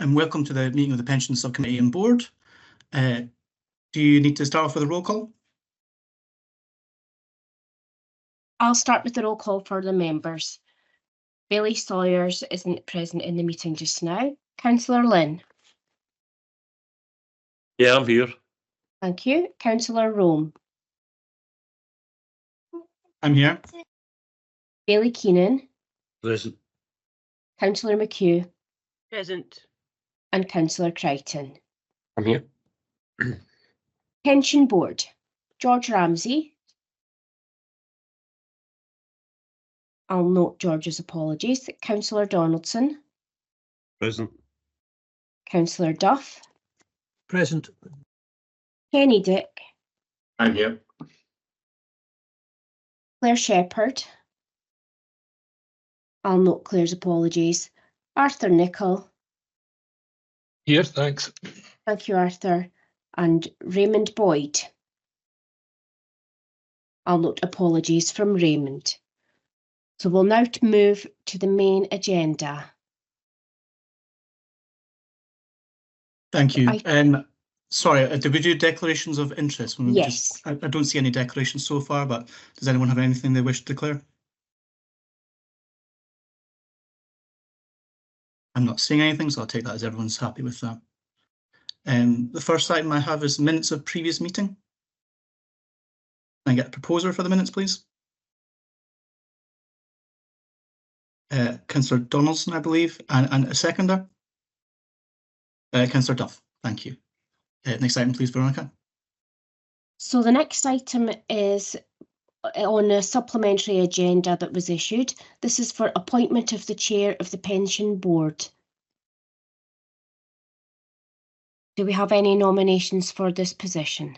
and welcome to the meeting of the Pension Subcommittee and Board. Do you need to start off with a roll call? I'll start with the roll call for the members. Bailey Sawyers isn't present in the meeting just now. Councillor Lynn. Yeah, I'm here. Thank you. Councillor Rome. I'm here. Bailey Keenan. Present. Councillor McHugh. Present. And Councillor Crichton. I'm here. Pension Board. George Ramsey. I'll note George's apologies. Councillor Donaldson. Present. Councillor Duff. Present. Kenny Dick. I'm here. Claire Shepherd. I'll note Claire's apologies. Arthur Nichol. Here, thanks. Thank you, Arthur. And Raymond Boyd. I'll note apologies from Raymond. So we'll now move to the main agenda. Thank you. Sorry, did we do declarations of interest? Yes. I don't see any declarations so far, but does anyone have anything they wish to declare? I'm not seeing anything, so I'll take that as everyone's happy with that. The first item I have is minutes of previous meeting. Can I get a proposer for the minutes, please? Councillor Donaldson, I believe, and a seconder. Councillor Duff, thank you. Next item, please, Veronica. So the next item is on a supplementary agenda that was issued. This is for appointment of the chair of the Pension Board. Do we have any nominations for this position?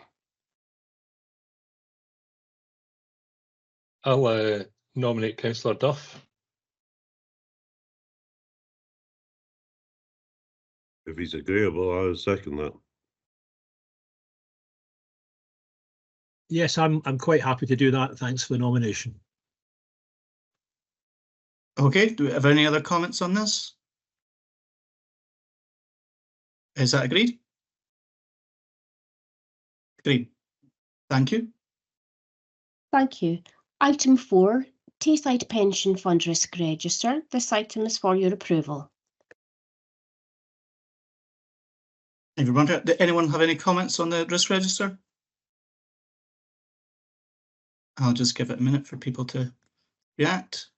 I'll nominate Councillor Duff. If he's agreeable, I'll second that. Yes, I'm quite happy to do that. Thanks for the nomination. Okay, do we have any other comments on this? Is that agreed? Agreed. Thank you. Thank you. Item 4, Tayside Pension Fund Risk Register. This item is for your approval. Everyone, did anyone have any comments on the risk register? I'll just give it a minute for people to react.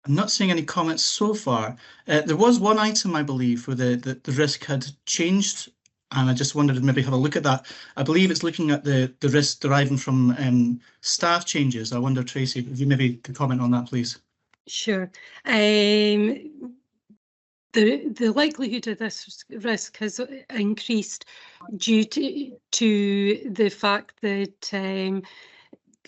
I'm not seeing any comments so far. There was one item, I believe, where the risk had changed, and I just wanted to maybe have a look at that. I believe it's looking at the risk deriving from staff changes. I wonder, Tracy, if you maybe could comment on that, please. Sure. The likelihood of this risk has increased due to the fact that Lynn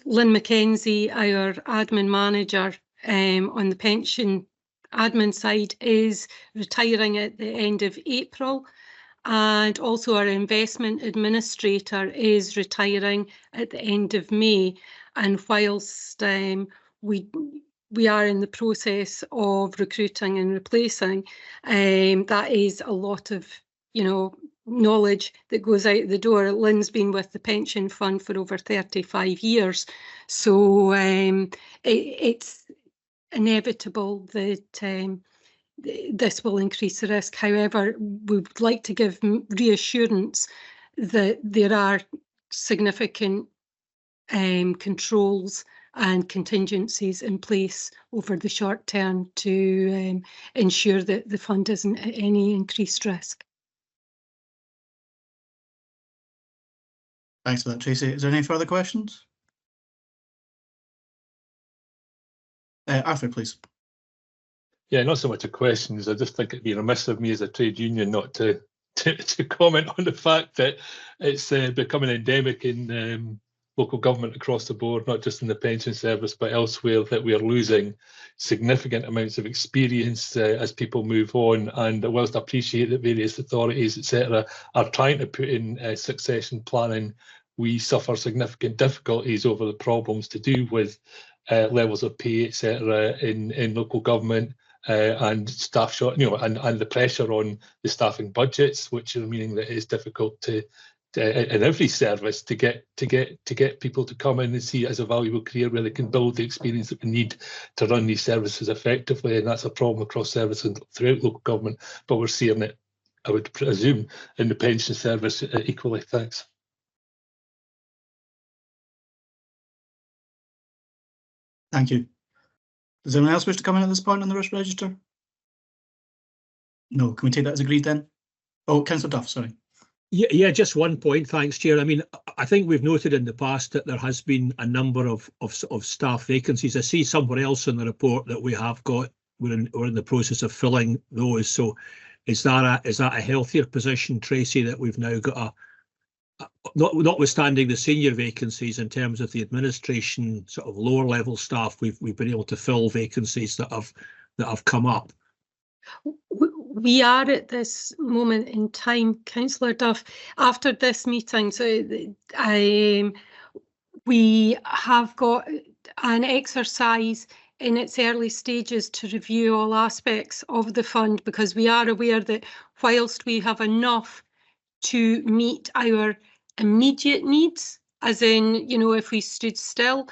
McKenzie, our admin manager, on the pension admin side, is retiring at the end of April, and also our investment administrator is retiring at the end of May. And whilst we are in the process of recruiting and replacing, that is a lot of, knowledge that goes out the door. Lynn's been with the pension fund for over 35 years, so it's inevitable that this will increase the risk. However, we would like to give reassurance that there are significant controls and contingencies in place over the short term to ensure that the fund isn't at any increased risk. Thanks for that, Tracy. Is there any further questions? Arthur, please. Yeah, not so much a question, as I just think it'd be remiss of me as a trade union not to comment on the fact that it's becoming endemic in local government across the board, not just in the pension service, but elsewhere, that we are losing significant amounts of experience as people move on. And whilst I appreciate that various authorities, etc., are trying to put in succession planning, we suffer significant difficulties over the problems to do with levels of pay, etc., in local government. And staff short, and the pressure on the staffing budgets, which are meaning that it's difficult to in every service to get people to come in and see it as a valuable career where they can build the experience that we need to run these services effectively. And that's a problem across services throughout local government, but we're seeing it, I would presume, in the pension service equally. Thanks. Thank you. Does anyone else wish to come in at this point on the risk register? No, can we take that as agreed then? Oh, Councillor Duff, sorry. Yeah, just one point, thanks, Chair. I mean, I think we've noted in the past that there has been a number of staff vacancies. I see somewhere else in the report that we have got, we're in the process of filling those. So is that a healthier position, Tracy, that we've now got notwithstanding the senior vacancies in terms of the administration sort of lower level staff, we've been able to fill vacancies that have come up? We are at this moment in time, Councillor Duff, after this meeting, so we have got an exercise in its early stages to review all aspects of the fund, because we are aware that whilst we have enough to meet our immediate needs, as in, if we stood still,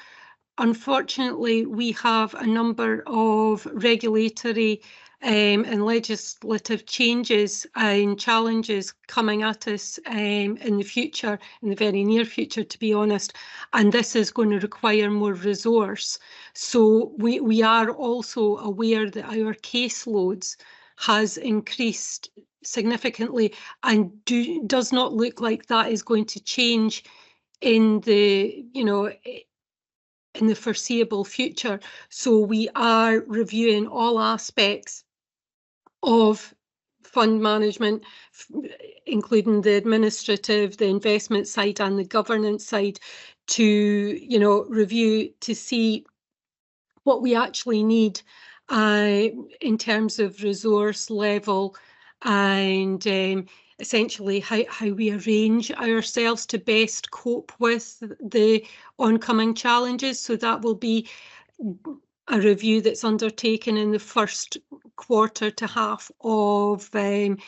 unfortunately, we have a number of regulatory and legislative changes and challenges coming at us in the future, in the very near future, to be honest, and this is going to require more resource. So we are also aware that our caseloads has increased significantly and does not look like that is going to change in the, in the foreseeable future. So we are reviewing all aspects of fund management, including the administrative, the investment side and the governance side, to review to see what we actually need in terms of resource level and essentially how we arrange ourselves to best cope with the oncoming challenges. So that will be a review that's undertaken in the first quarter to half of the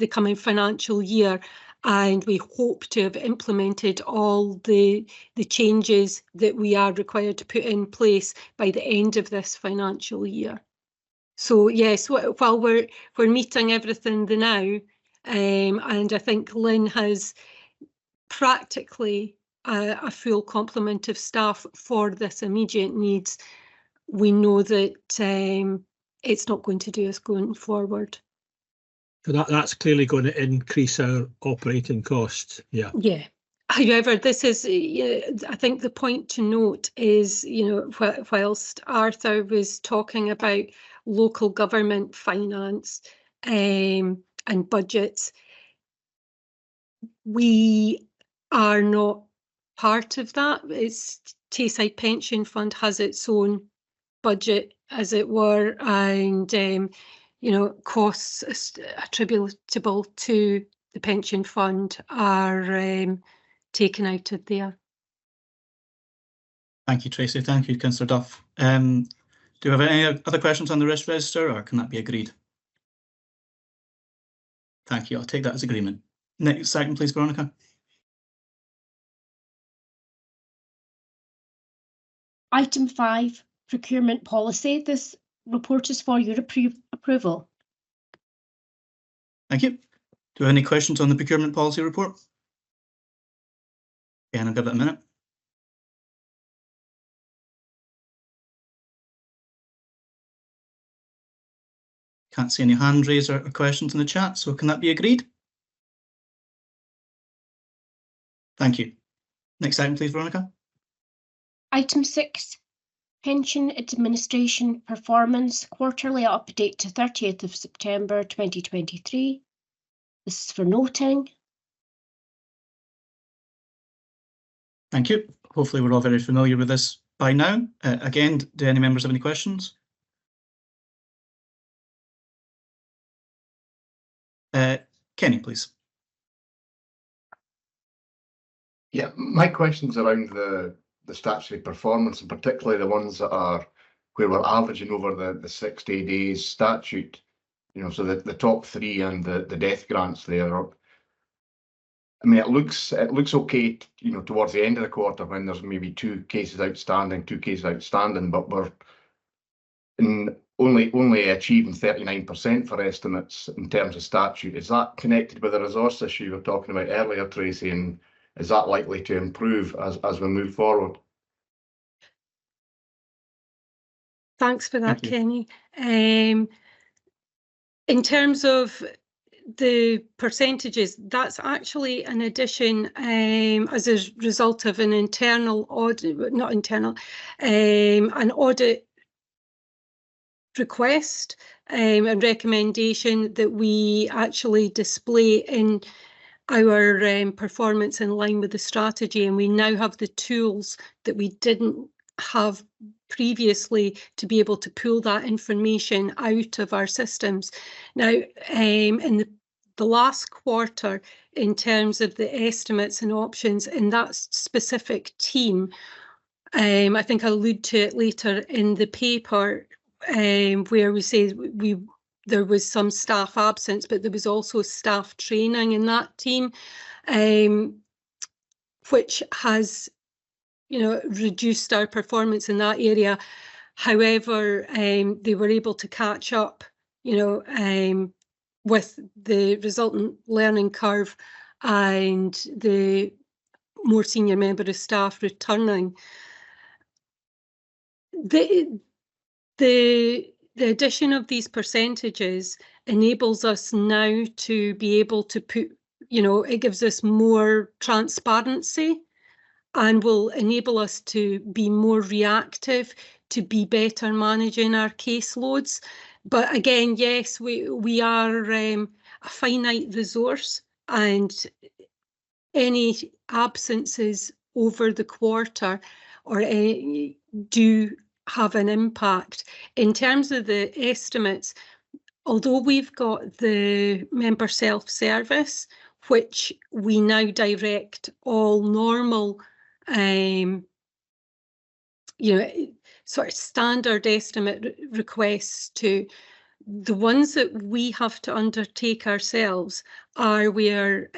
coming financial year, and we hope to have implemented all the changes that we are required to put in place by the end of this financial year. So yes, while we're meeting everything now, and I think Lynn has practically a full complement of staff for this immediate needs, we know that it's not going to do us going forward. So that's clearly going to increase our operating costs. Yeah. Yeah. However, this is, I think the point to note is, whilst Arthur was talking about local government finance and budgets, we are not part of that. It's Tayside Pension Fund has its own budget, as it were, and costs attributable to the pension fund are taken out of there. Thank you, Tracy. Thank you, Councillor Duff. Do you have any other questions on the risk register, or can that be agreed? Thank you. I'll take that as agreement. Next item, please, Veronica. Item 5, procurement policy. This report is for your approval. Thank you. Do we have any questions on the procurement policy report? Okay, and I'll give it a minute. Can't see any hand raised or questions in the chat, so can that be agreed? Thank you. Next item, please, Veronica. Item 6, pension administration performance quarterly update to 30th of September 2023. This is for noting. Thank you. Hopefully we're all very familiar with this by now. Again, do any members have any questions? Kenny, please. Yeah, my question's around the statutory performance, and particularly the ones that are where we're averaging over the 60 days statute. You know, so the top three and the death grants there. I mean, it looks okay, you know, towards the end of the quarter when there's maybe two cases outstanding, but we're only achieving 39% for estimates in terms of statute. Is that connected with the resource issue you were talking about earlier, Tracy? And is that likely to improve as we move forward? Thanks for that, Kenny. In terms of the percentages, that's actually an addition as a result of an internal audit, not internal, an audit request and recommendation that we actually display in our performance in line with the strategy, and we now have the tools that we didn't have previously to be able to pull that information out of our systems. Now, in the last quarter, in terms of the estimates and options in that specific team, I think I'll allude to it later in the paper, where we say there was some staff absence, but there was also staff training in that team, which has, you know, reduced our performance in that area. However, they were able to catch up, you know, with the resultant learning curve and the more senior member of staff returning. The addition of these percentages enables us now to be able to put, you know, it gives us more transparency and will enable us to be more reactive, to be better managing our caseloads. But again, yes, we are a finite resource, and any absences over the quarter or do have an impact. In terms of the estimates, although we've got the member self-service, which we now direct all normal, you know, sort of standard estimate requests to, the ones that we have to undertake ourselves are where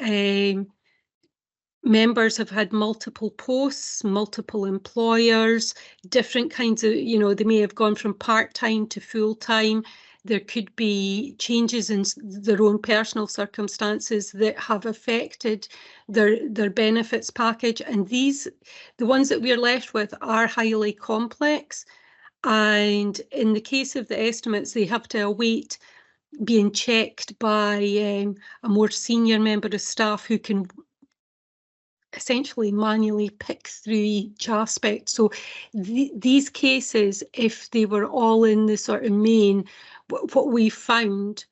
members have had multiple posts, multiple employers, different kinds of, you know, they may have gone from part-time to full-time. There could be changes in their own personal circumstances that have affected their benefits package. And these, the ones that we're left with, are highly complex. And in the case of the estimates, they have to await being checked by a more senior member of staff who can essentially manually pick through each aspect. So these cases, if they were all in the sort of main, what we found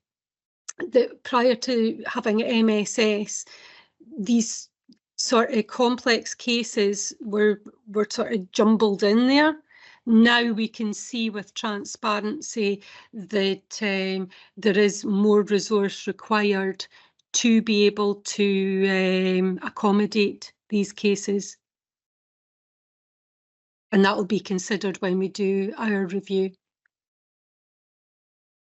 that prior to having MSS, these sort of complex cases were sort of jumbled in there. Now we can see with transparency that there is more resource required to be able to accommodate these cases. And that will be considered when we do our review.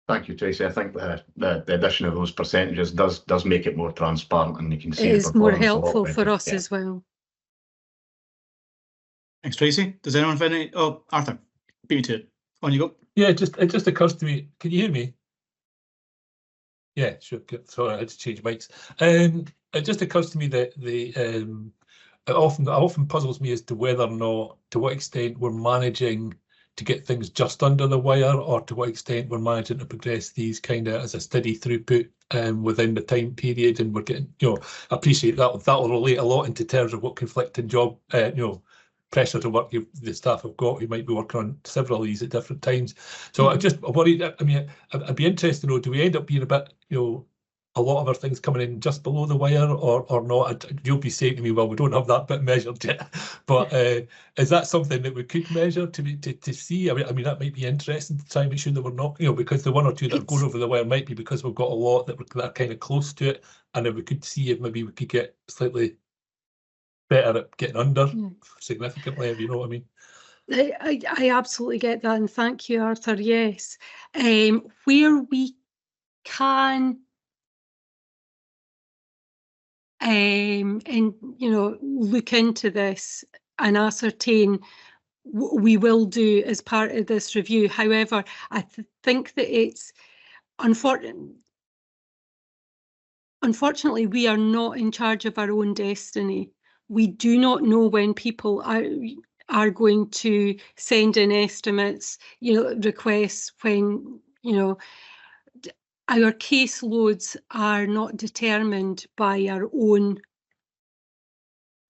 Thank you, Tracy. I think the addition of those percentages does make it more transparent, and you can see it is more helpful for us as well. Thanks, Tracy. Does anyone have any? Oh, Arthur, beat me to it. On you go. Yeah, it just occurs to me. Can you hear me? Yeah, sure. Sorry, I had to change mics. It just occurs to me that it often puzzles me as to whether or not, to what extent we're managing to get things just under the wire, or to what extent we're managing to progress these kind of as a steady throughput within the time period. And we're getting, you know, I appreciate that will relate a lot into terms of what conflicting job, you know, pressure to work the staff have got, who might be working on several of these at different times. So I just worried, I mean, I'd be interested to know, do we end up being a bit, you know, a lot of our things coming in just below the wire or not? You'll be saying to me, well, we don't have that bit measured yet. But is that something that we could measure to see? I mean, that might be interesting to try and make sure that we're not, because the one or two that are going over the wire might be because we've got a lot that are kind of close to it. And if we could see if maybe we could get slightly better at getting under significantly, if you know what I mean. I absolutely get that, and thank you, Arthur. Yes, where we can, and look into this and ascertain, we will do as part of this review. However, I think that it's unfortunately we are not in charge of our own destiny. We do not know when people are going to send in estimates, requests, when, our caseloads are not determined by our own,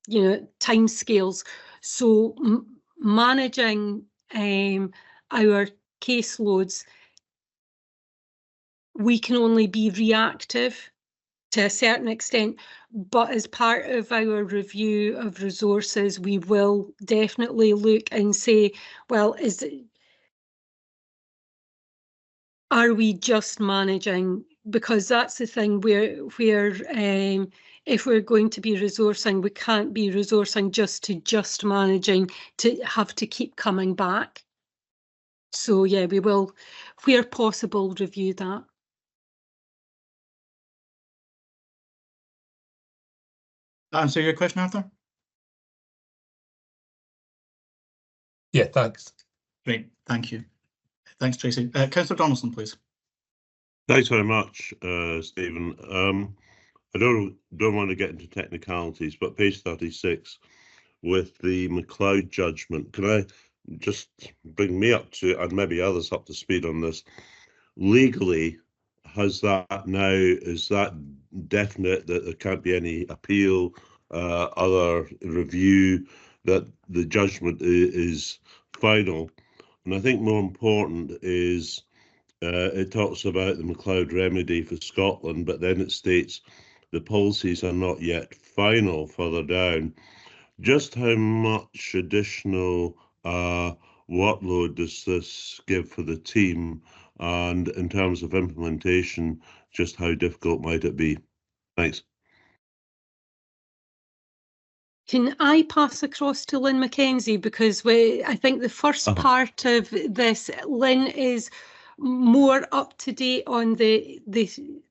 timescales. So managing our caseloads, we can only be reactive to a certain extent, but as part of our review of resources, we will definitely look and say, well, are we just managing? Because that's the thing where if we're going to be resourcing, we can't be resourcing just managing, to have to keep coming back. So yeah, we will, where possible, review that. Answer your question, Arthur? Yeah, thanks. Great, thank you. Thanks, Tracy. Councillor Donaldson, please. Thanks very much, Stephen. I don't want to get into technicalities, but page 36 with the MacLeod judgment, can I just bring me up to, and maybe others up to speed on this? Legally, is that definite that there can't be any appeal, other review, that the judgment is final? And I think more important is it talks about the MacLeod remedy for Scotland, but then it states the policies are not yet final further down. Just how much additional workload does this give for the team? And in terms of implementation, just how difficult might it be? Thanks. Can I pass across to Lynn Mackenzie, because I think the first part of this, Lynn is more up to date on the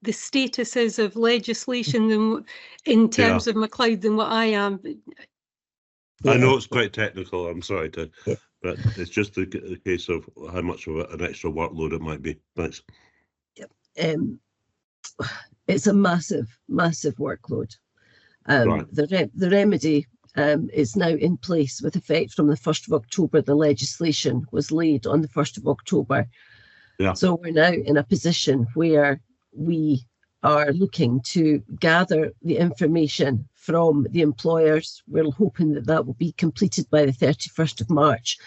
statuses of legislation than in terms of MacLeod than what I am. I know it's quite technical, I'm sorry but it's just a case of how much of an extra workload it might be. Thanks. Yep. It's a massive workload. Right. The remedy is now in place with effect from the 1st of October. The legislation was laid on the 1st of October. Yeah. So we're now in a position where we are looking to gather the information from the employers. We're hoping that that will be completed by the 31st of March.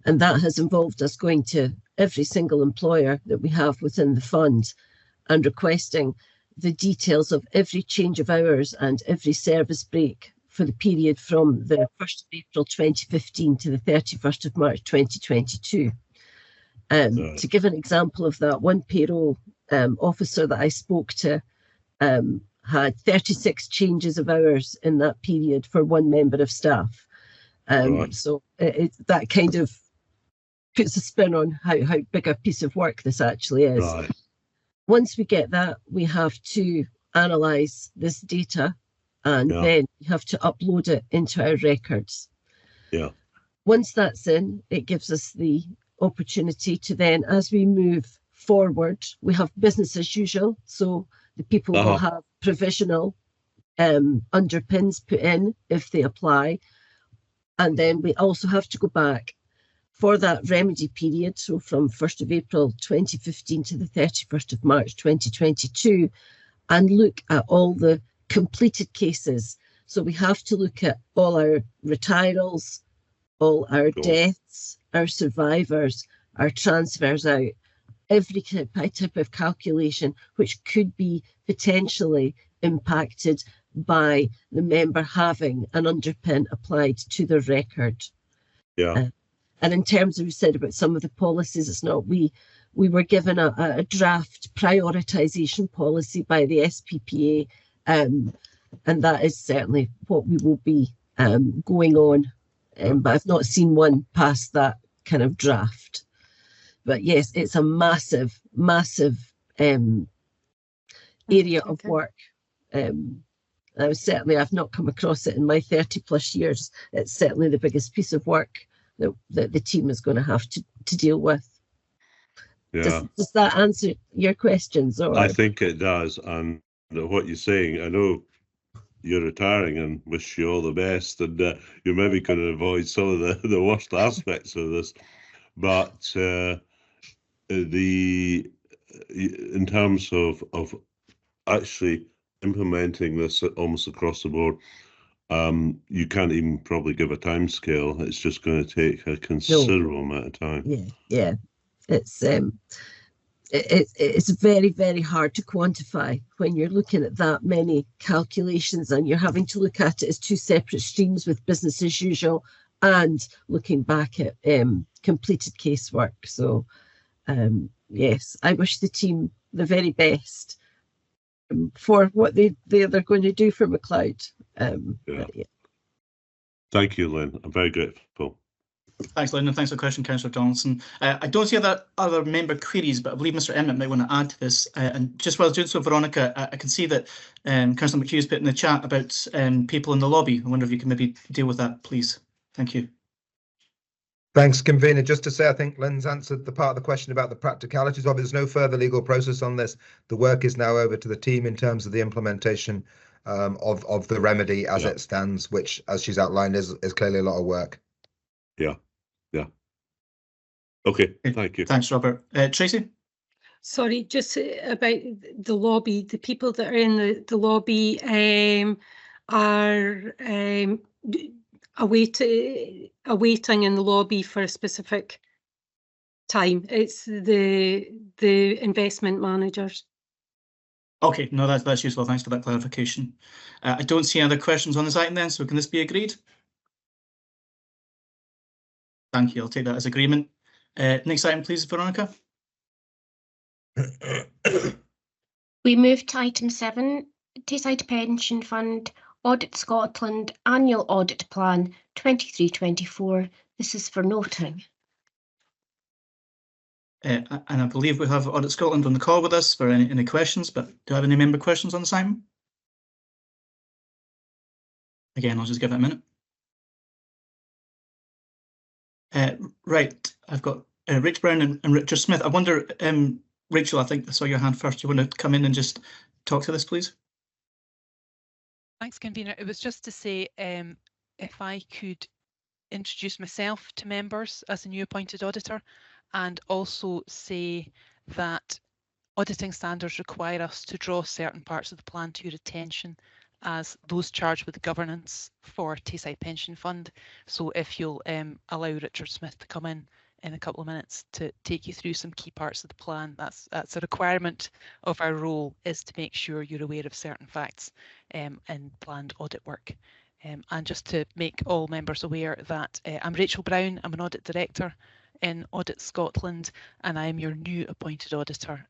And that has involved us going to every single employer that we have within the fund and requesting the details of every change of hours and every service break for the period from the 1st of April 2015 to the 31st of March 2022. To give an example of that, one payroll officer that I spoke to had 36 changes of hours in that period for one member of staff. So that kind of puts a spin on how big a piece of work this actually is. Right. Once we get that, we have to analyse this data and then we have to upload it into our records. Yeah. Once that's in, it gives us the opportunity to then, as we move forward, we have business as usual. So the people will have provisional underpins put in if they apply. And then we also have to go back for that remedy period, so from 1st of April 2015 to the 31st of March 2022, and look at all the completed cases. So we have to look at all our retirals, all our deaths, our survivors, our transfers out, every type of calculation which could be potentially impacted by the member having an underpin applied to their record. Yeah. And in terms of, you said about some of the policies, it's not, we were given a draft prioritisation policy by the SPPA, and that is certainly what we will be going on. But I've not seen one past that kind of draft. But yes, it's a massive, massive area of work. I've not come across it in my 30 plus years. It's certainly the biggest piece of work that the team is going to have to deal with. Yeah. Does that answer your questions? Or? I think it does. And what you're saying, I know you're retiring and wish you all the best, and you're maybe going to avoid some of the worst aspects of this. But in terms of actually implementing this almost across the board, you can't even probably give a time scale. It's just going to take a considerable amount of time. Yeah. It's very, very hard to quantify when you're looking at that many calculations and you're having to look at it as two separate streams with business as usual and looking back at completed casework. So yes, I wish the team the very best for what they're going to do for MacLeod. Yeah. Thank you, Lynn. I'm very grateful. Thanks, Lynn, and thanks for the question, Councillor Donaldson. I don't see other member queries, but I believe Mr. Emmett might want to add to this. And just while I was doing so, Veronica, I can see that Councillor McHugh's put in the chat about people in the lobby. I wonder if you can maybe deal with that, please. Thank you. Thanks, Convener. Just to say, I think Lynn's answered the part of the question about the practicalities of it. There's no further legal process on this. The work is now over to the team in terms of the implementation of the remedy as it stands, which, as she's outlined, is clearly a lot of work. Yeah. Okay, thank you. Thanks, Robert. Tracy? Sorry, just about the lobby. The people that are in the lobby are awaiting in the lobby for a specific time. It's the investment managers. Okay, no, that's useful. Thanks for that clarification. I don't see any other questions on this item then, so can this be agreed? Thank you. I'll take that as agreement. Next item, please, Veronica. We move to item 7, Tayside Pension Fund, Audit Scotland Annual Audit Plan 23-24. This is for noting. And I believe we have Audit Scotland on the call with us for any questions, but do I have any member questions on this item? Again, I'll just give it a minute. Right, I've got Rich Brown and Richard Smith. I wonder, Rachel, I think I saw your hand first. You want to come in and just talk to this, please? Thanks, Convener. It was just to say if I could introduce myself to members as a new appointed auditor, and also say that auditing standards require us to draw certain parts of the plan to your attention as those charged with governance for Tayside Pension Fund. So if you'll allow Richard Smith to come in a couple of minutes to take you through some key parts of the plan. That's a requirement of our role, is to make sure you're aware of certain facts in planned audit work. And just to make all members aware that I'm Rachel Brown, I'm an audit director in Audit Scotland, and I'm your new appointed auditor.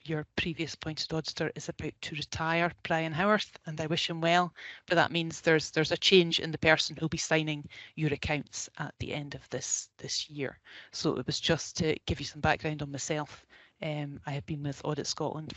Your previous appointed auditor is about to retire, Brian Howarth, and I wish him well, but that means there's a change in the person who'll be signing your accounts at the end of this year. So it was just to give you some background on myself. I have been with Audit Scotland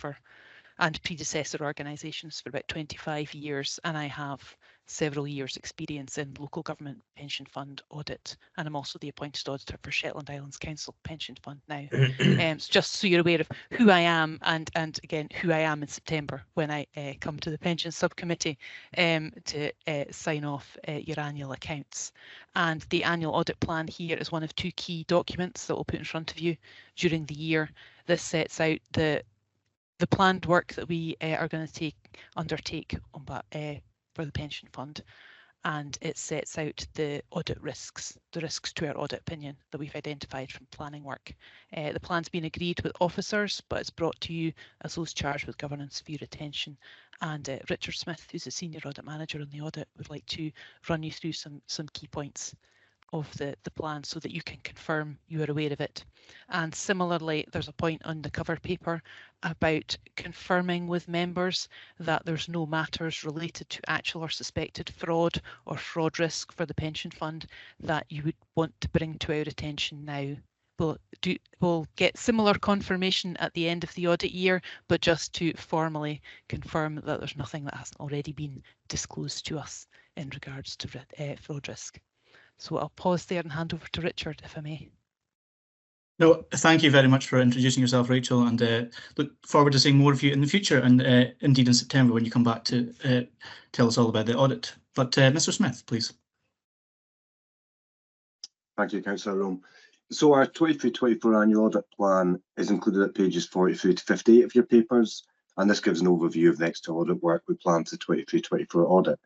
and predecessor organisations for about 25 years, and I have several years experience in local government pension fund audit, and I'm also the appointed auditor for Shetland Islands Council Pension Fund now. So just so you're aware of who I am, and again who I am in September when I come to the pension subcommittee to sign off your annual accounts. And the annual audit plan here is one of 2 key documents that we'll put in front of you during the year. This sets out the planned work that we are going to undertake on for the pension fund. and it sets out the audit risks, the risks to our audit opinion that we've identified from planning work. The plan's been agreed with officers, but it's brought to you as those charged with governance for your attention. And Richard Smith, who's a senior audit manager on the audit, would like to run you through some key points of the plan so that you can confirm you are aware of it. And similarly, there's a point on the cover paper about confirming with members that there's no matters related to actual or suspected fraud or fraud risk for the pension fund that you would want to bring to our attention now. We'll get similar confirmation at the end of the audit year, but just to formally confirm that there's nothing that hasn't already been disclosed to us in regards to fraud risk. So I'll pause there and hand over to Richard, if I may. No, thank you very much for introducing yourself, Rachel, and look forward to seeing more of you in the future, and indeed in September when you come back to tell us all about the audit. But Mr. Smith, please. Thank you, Councillor Rome. So our 23-24 annual audit plan is included at pages 43 to 58 of your papers, and this gives an overview of the extra audit work we plan for the 23-24 audit.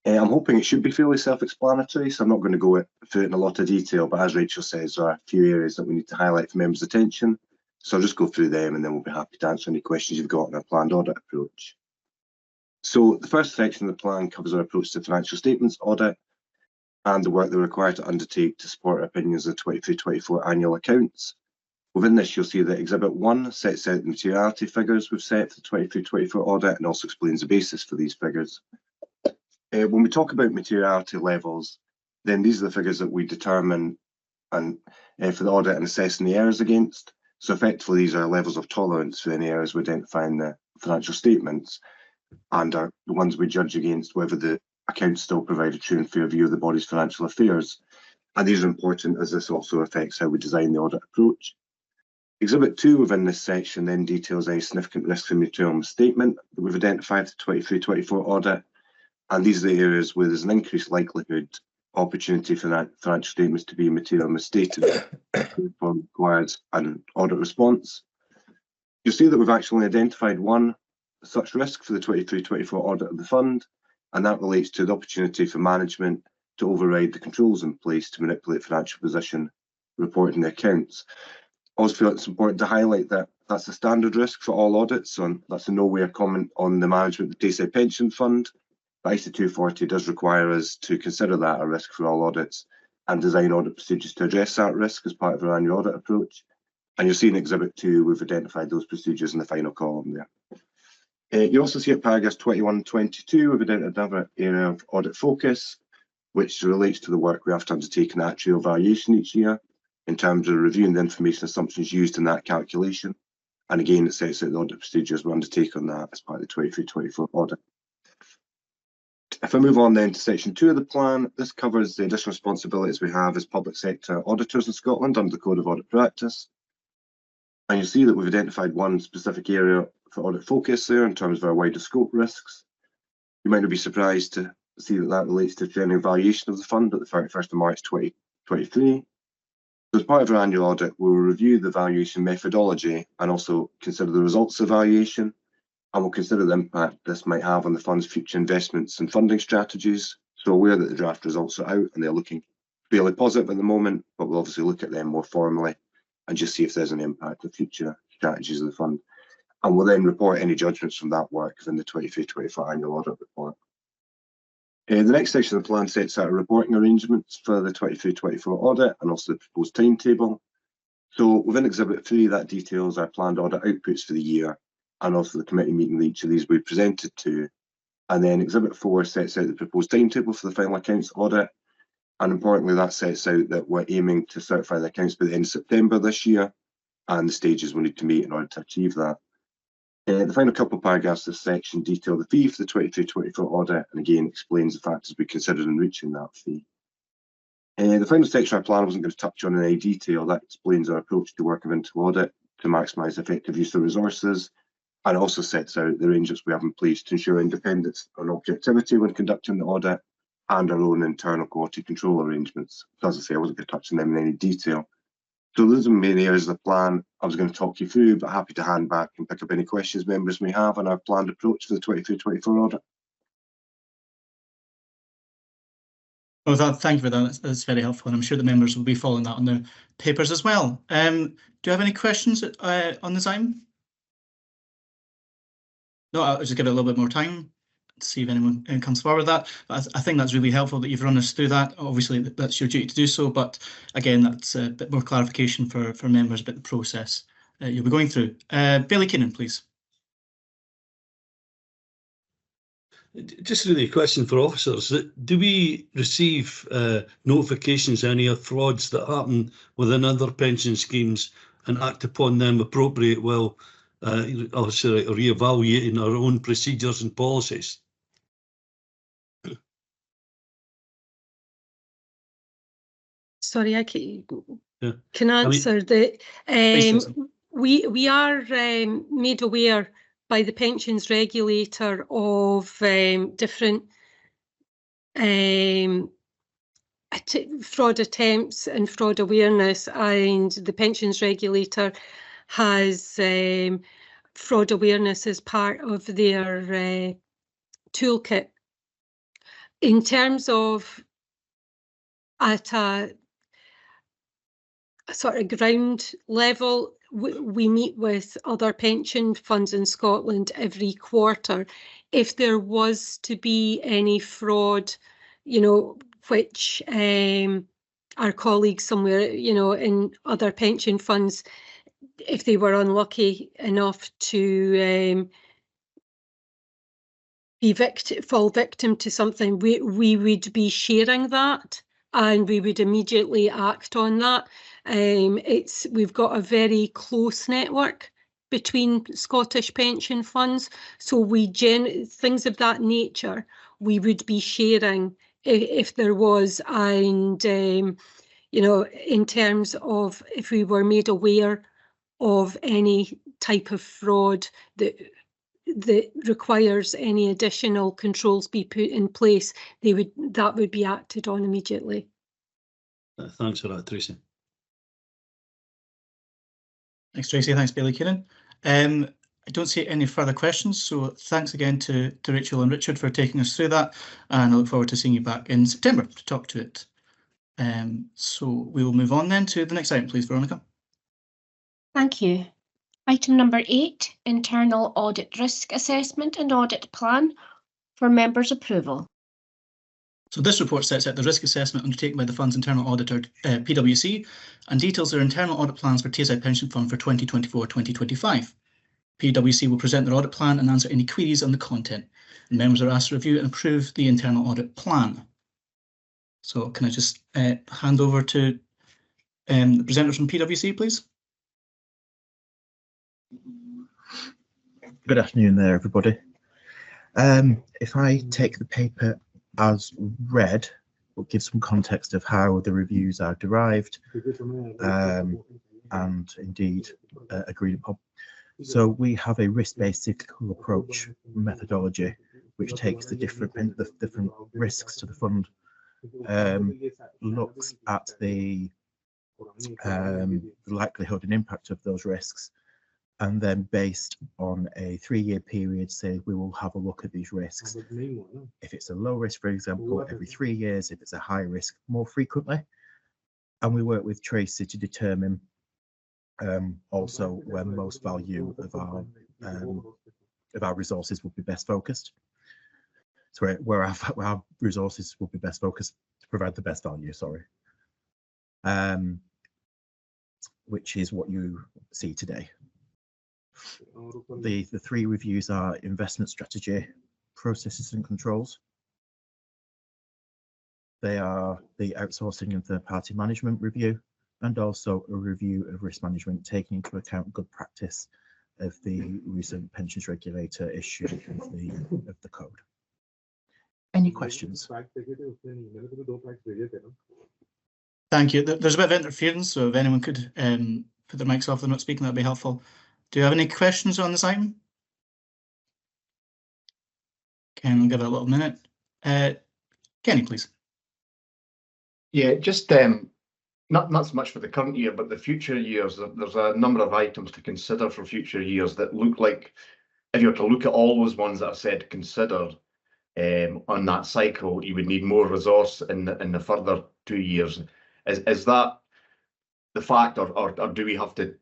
I'm hoping it should be fairly self-explanatory, so I'm not going to go through it in a lot of detail, but as Rachel says, there are a few areas that we need to highlight for members' attention. So I'll just go through them and then we'll be happy to answer any questions you've got on our planned audit approach. So the first section of the plan covers our approach to financial statements audit and the work they're required to undertake to support our opinions of the 23-24 annual accounts. Within this, you'll see that Exhibit 1 sets out the materiality figures we've set for the 23-24 audit and also explains the basis for these figures. When we talk about materiality levels, then these are the figures that we determine and for the audit and assessing the errors against. So effectively, these are levels of tolerance for any errors we identify in the financial statements and are the ones we judge against whether the accounts still provide a true and fair view of the body's financial affairs. And these are important as this also affects how we design the audit approach. Exhibit 2 within this section then details any significant risks in material misstatement that we've identified for the 23-24 audit. And these are the areas where there's an increased likelihood, opportunity for that financial statements to be materially misstated requires an audit response. You'll see that we've actually identified one such risk for the 23-24 audit of the fund, and that relates to the opportunity for management to override the controls in place to manipulate financial position reporting the accounts. I also feel it's important to highlight that that's a standard risk for all audits, so that's in no way a comment on the management of the Tayside Pension Fund. ISA 240 does require us to consider that a risk for all audits and design audit procedures to address that risk as part of our annual audit approach. And you'll see in Exhibit 2, we've identified those procedures in the final column there. You also see at paragraphs 21 and 22, we've identified another area of audit focus, which relates to the work we have to undertake in actuarial valuation each year in terms of reviewing the information assumptions used in that calculation. And again, it sets out the audit procedures we undertake on that as part of the 23-24 audit. If I move on then to section 2 of the plan, this covers the additional responsibilities we have as public sector auditors in Scotland under the Code of Audit Practice. And you'll see that we've identified one specific area for audit focus there in terms of our wider scope risks. You might not be surprised to see that that relates to triennial valuation of the fund at the 31st of March 2023. So as part of our annual audit, we'll review the valuation methodology and also consider the results of valuation. And we'll consider the impact this might have on the fund's future investments and funding strategies. So aware that the draft results are out and they're looking fairly positive at the moment, but we'll obviously look at them more formally and just see if there's an impact on future strategies of the fund. And we'll then report any judgments from that work within the 23-24 annual audit report. The next section of the plan sets out reporting arrangements for the 23-24 audit and also the proposed timetable. So within Exhibit 3, that details our planned audit outputs for the year and also the committee meeting that each of these will be presented to. And then Exhibit 4 sets out the proposed timetable for the final accounts audit. And importantly, that sets out that we're aiming to certify the accounts by the end of September this year and the stages we need to meet in order to achieve that. The final couple of paragraphs of this section detail the fee for the 23-24 audit and again explains the factors we considered in reaching that fee. The final section of our plan I wasn't going to touch on in any detail. That explains our approach to work of internal audit to maximise effective use of resources. And also sets out the arrangements we have in place to ensure independence and objectivity when conducting the audit and our own internal quality control arrangements. So as I say, I wasn't going to touch on them in any detail. So those are the main areas of the plan I was going to talk you through, but happy to hand back and pick up any questions members may have on our planned approach for the 23-24 audit. Oh, thank you for that. That's very helpful, and I'm sure the members will be following that on their papers as well. Do you have any questions on this item? No, I'll just give it a little bit more time to see if anyone comes forward with that. But I think that's really helpful that you've run us through that. Obviously, that's your duty to do so, but again, that's a bit more clarification for members about the process you'll be going through. Bailey Keenan, please. Just really a question for officers. Do we receive notifications of any frauds that happen within other pension schemes and act upon them appropriate while obviously re-evaluating our own procedures and policies? Sorry, I can answer that. We are made aware by the pensions regulator of different fraud attempts and fraud awareness, and the pensions regulator has fraud awareness as part of their toolkit. In terms of at a sort of ground level, we meet with other pension funds in Scotland every quarter. If there was to be any fraud, you know, which our colleagues somewhere, you know, in other pension funds, if they were unlucky enough to fall victim to something, we would be sharing that, and we would immediately act on that. We've got a very close network between Scottish pension funds, so things of that nature we would be sharing if there was, and you know, in terms of if we were made aware of any type of fraud that requires any additional controls be put in place, that would be acted on immediately. Thanks for that, Tracy. Thanks, Tracy. Thanks, Bailey Kieran. I don't see any further questions, so thanks again to Rachel and Richard for taking us through that, and I look forward to seeing you back in September to talk to it. So we will move on then to the next item, please, Veronica. Thank you. Item number 8, Internal Audit Risk Assessment and Audit Plan for members' approval. So this report sets out the risk assessment undertaken by the fund's internal auditor, PwC, and details their internal audit plans for Tayside Pension Fund for 2024-2025. PwC will present their audit plan and answer any queries on the content, and members are asked to review and approve the internal audit plan. So can I just hand over to the presenters from PwC, please? Good afternoon there, everybody. If I take the paper as read, we'll give some context of how the reviews are derived and indeed agreed upon. So we have a risk-based cyclical approach methodology, which takes the different risks to the fund, looks at the likelihood and impact of those risks, and then based on a 3-year period, say we will have a look at these risks. If it's a low risk, for example, every 3 years, if it's a high risk, more frequently. And we work with Tracy to determine also where most value of our resources will be best focused. So where our resources will be best focused to provide the best value, sorry. Which is what you see today. The 3 reviews are investment strategy, processes and controls. They are the outsourcing and third-party management review, and also a review of risk management, taking into account good practice of the recent pensions regulator issue of the code. Any questions? Thank you. There's a bit of interference, so if anyone could put their mics off, they're not speaking, that'd be helpful. Do you have any questions on this item? Okay, we'll give it a little minute. Kenny, please. Yeah, just not so much for the current year, but the future years. There's a number of items to consider for future years that look like, if you were to look at all those ones that I've said consider, on that cycle, you would need more resource in the further 2 years. Is that the fact, or do we have to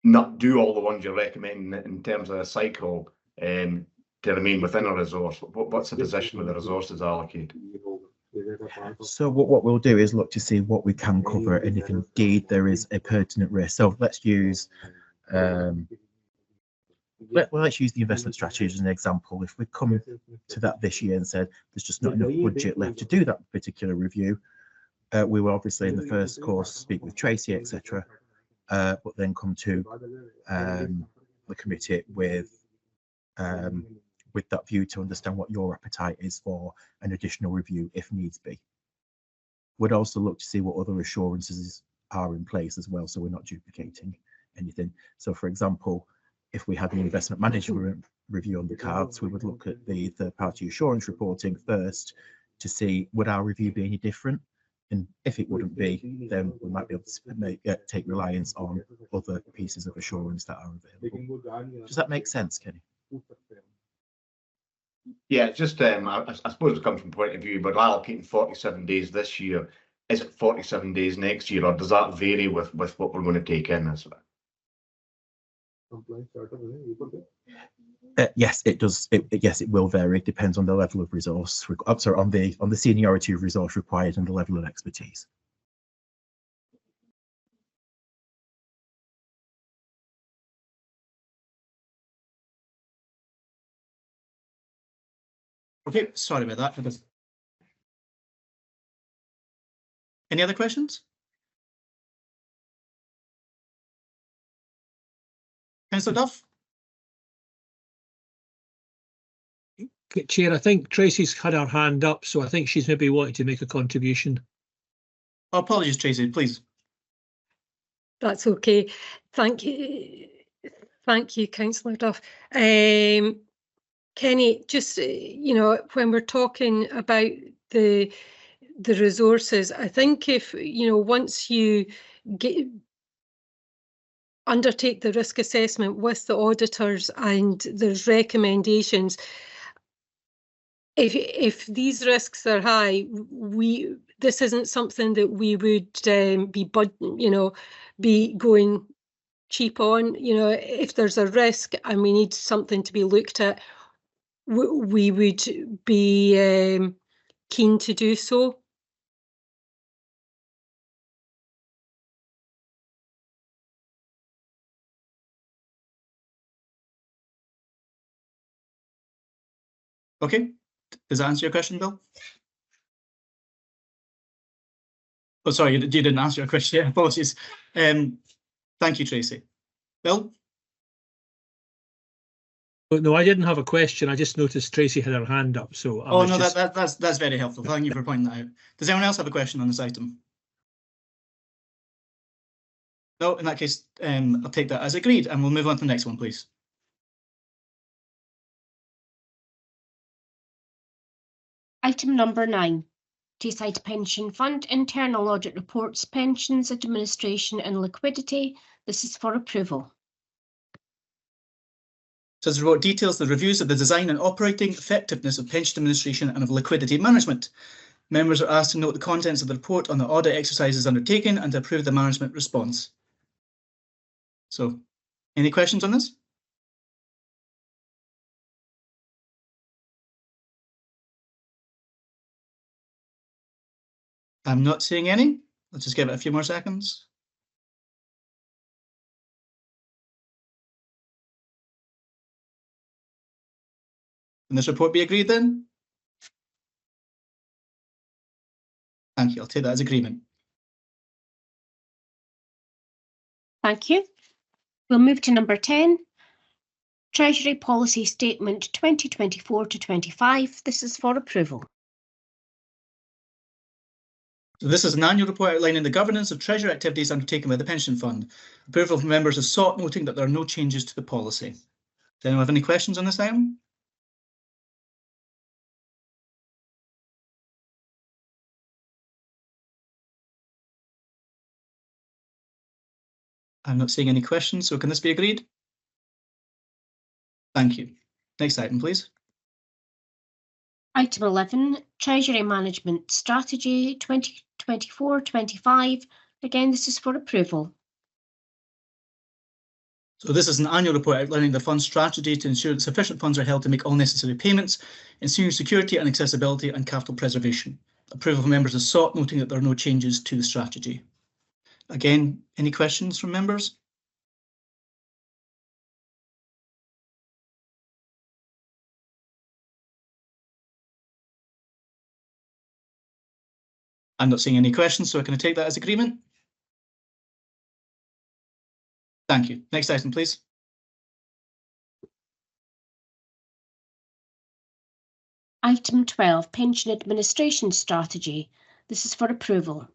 not do all the ones you're recommending in terms of a cycle to remain within a resource? What's the position with the resources allocated? So what we'll do is look to see what we can cover and if indeed there is a pertinent risk. So let's use let's use the investment strategy as an example. If we come to that this year and said there's just not enough budget left to do that particular review, we will obviously in the first course speak with Tracy, etc., but then come to the committee with that view to understand what your appetite is for an additional review if needs be. We'd also look to see what other assurances are in place as well, so we're not duplicating anything. So, for example, if we had an investment management review on the cards, we would look at the third-party assurance reporting first to see would our review be any different, and if it wouldn't be, then we might be able to take reliance on other pieces of assurance that are available. Does that make sense, Kenny? Yeah, just I suppose it comes from point of view, but allocating 47 days this year, is it 47 days next year, or does that vary with what we're going to take in as well? Yes, it does. Yes, it will vary. It depends on the level of resource. Sorry, on the seniority of resource required and the level of expertise. Okay, sorry about that. Any other questions? Councillor Duff? Chair, I think Tracy's had her hand up, so I think she's maybe wanting to make a contribution. Oh, apologies, Tracy, please. That's okay. Thank you, Councillor Duff. Kenny, just when we're talking about the resources, I think if once you undertake the risk assessment with the auditors and there's recommendations, if these risks are high, this isn't something that we would be going cheap on. If there's a risk and we need something to be looked at, we would be keen to do so. Okay, does that answer your question, Bill? Oh, sorry, you didn't answer your question. Yeah, apologies. Thank you, Tracy. Bill? No, I didn't have a question. I just noticed Tracy had her hand up. So oh no, that's very helpful. Thank you for pointing that out. Does anyone else have a question on this item? No, in that case, I'll take that as agreed, and we'll move on to the next one, please. Item number 9, Tayside Pension Fund, Internal Audit Reports, Pensions, Administration and Liquidity. This is for approval. So this report details the reviews of the design and operating effectiveness of pension administration and of liquidity management. Members are asked to note the contents of the report on the audit exercises undertaken and to approve the management response. So, any questions on this? I'm not seeing any. Let's just give it a few more seconds. Can this report be agreed then? Thank you. I'll take that as agreement. Thank you. We'll move to number 10, Treasury Policy Statement 2024 to 25. This is for approval. So this is an annual report outlining the governance of Treasury activities undertaken by the Pension Fund. Approval from members is sought, noting that there are no changes to the policy. Does anyone have any questions on this item? I'm not seeing any questions, so can this be agreed? Thank you. Next item, please. Item 11, Treasury Management Strategy 2024-25. Again, this is for approval. So this is an annual report outlining the fund's strategy to ensure that sufficient funds are held to make all necessary payments, ensuring security and accessibility and capital preservation. Approval of members is sought, noting that there are no changes to the strategy. Again, any questions from members? I'm not seeing any questions, so can I take that as agreement? Thank you. Next item, please. Item 12, Pension Administration Strategy. This is for approval.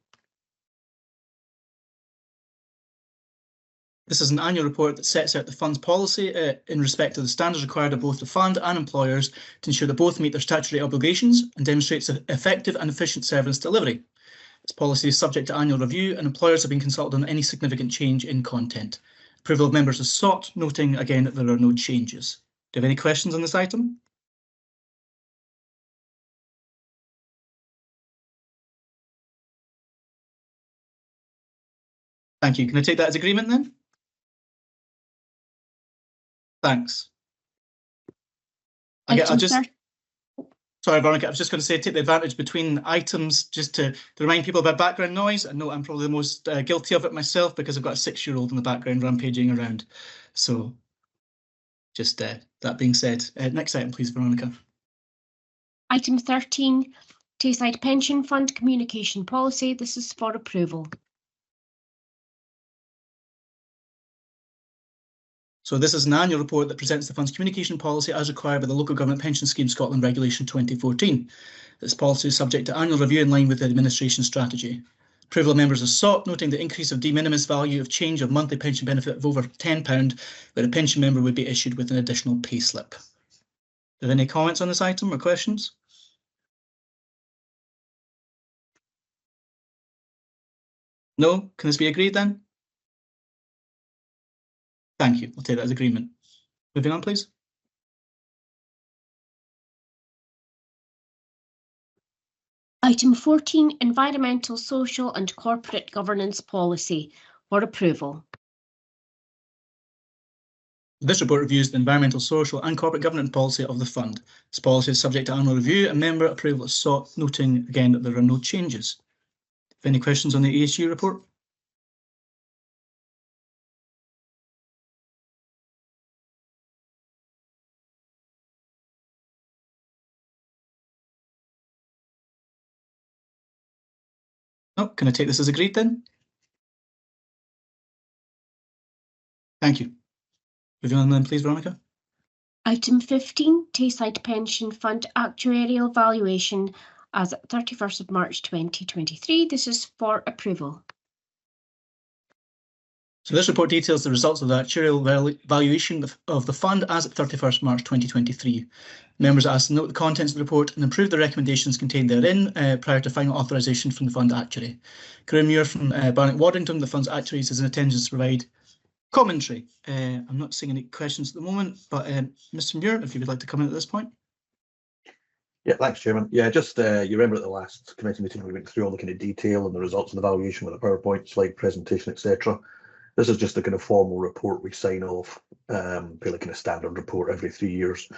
This is an annual report that sets out the fund's policy in respect to the standards required of both the fund and employers to ensure that both meet their statutory obligations and demonstrates effective and efficient service delivery. This policy is subject to annual review and employers have been consulted on any significant change in content. Approval of members is sought, noting again that there are no changes. Do you have any questions on this item? Thank you. Can I take that as agreement then? Thanks. Sorry, Veronica, I was just going to say, take the advantage between items just to remind people about background noise. I know I'm probably the most guilty of it myself because I've got a 6-year-old in the background rampaging around. So just that being said, next item, please, Veronica. Item 13, Tayside Pension Fund Communication Policy. This is for approval. So this is an annual report that presents the fund's communication policy as required by the Local Government Pension Scheme Scotland Regulation 2014. This policy is subject to annual review in line with the administration strategy. Approval of members is sought, noting the increase of de minimis value of change of monthly pension benefit of over £10, where a pension member would be issued with an additional payslip. Do you have any comments on this item or questions? No? Can this be agreed then? Thank you. I'll take that as agreement. Moving on, please. Item 14, Environmental, Social and Corporate Governance Policy for approval. This report reviews the environmental, social and corporate governance policy of the fund. This policy is subject to annual review and member approval is sought, noting again that there are no changes. Have any questions on the ESG report? No, can I take this as agreed then? Thank you. Moving on then, please, Veronica. Item 15, Tayside Pension Fund Actuarial Valuation as at 31st of March 2023. This is for approval. So this report details the results of the actuarial valuation of the fund as at 31st March 2023. Members are asked to note the contents of the report and approve the recommendations contained therein prior to final authorisation from the fund actuary. Graham Muir from Barnett Waddington, the fund's actuaries, is in attendance to provide commentary. I'm not seeing any questions at the moment, but Mr. Muir, if you would like to comment at this point. Yeah, thanks, Chairman. Yeah, just you remember at the last committee meeting we went through all the kind of detail and the results of the valuation with a PowerPoint slide presentation, etc. This is just a kind of formal report we sign off, fairly kind of standard report every 3 years.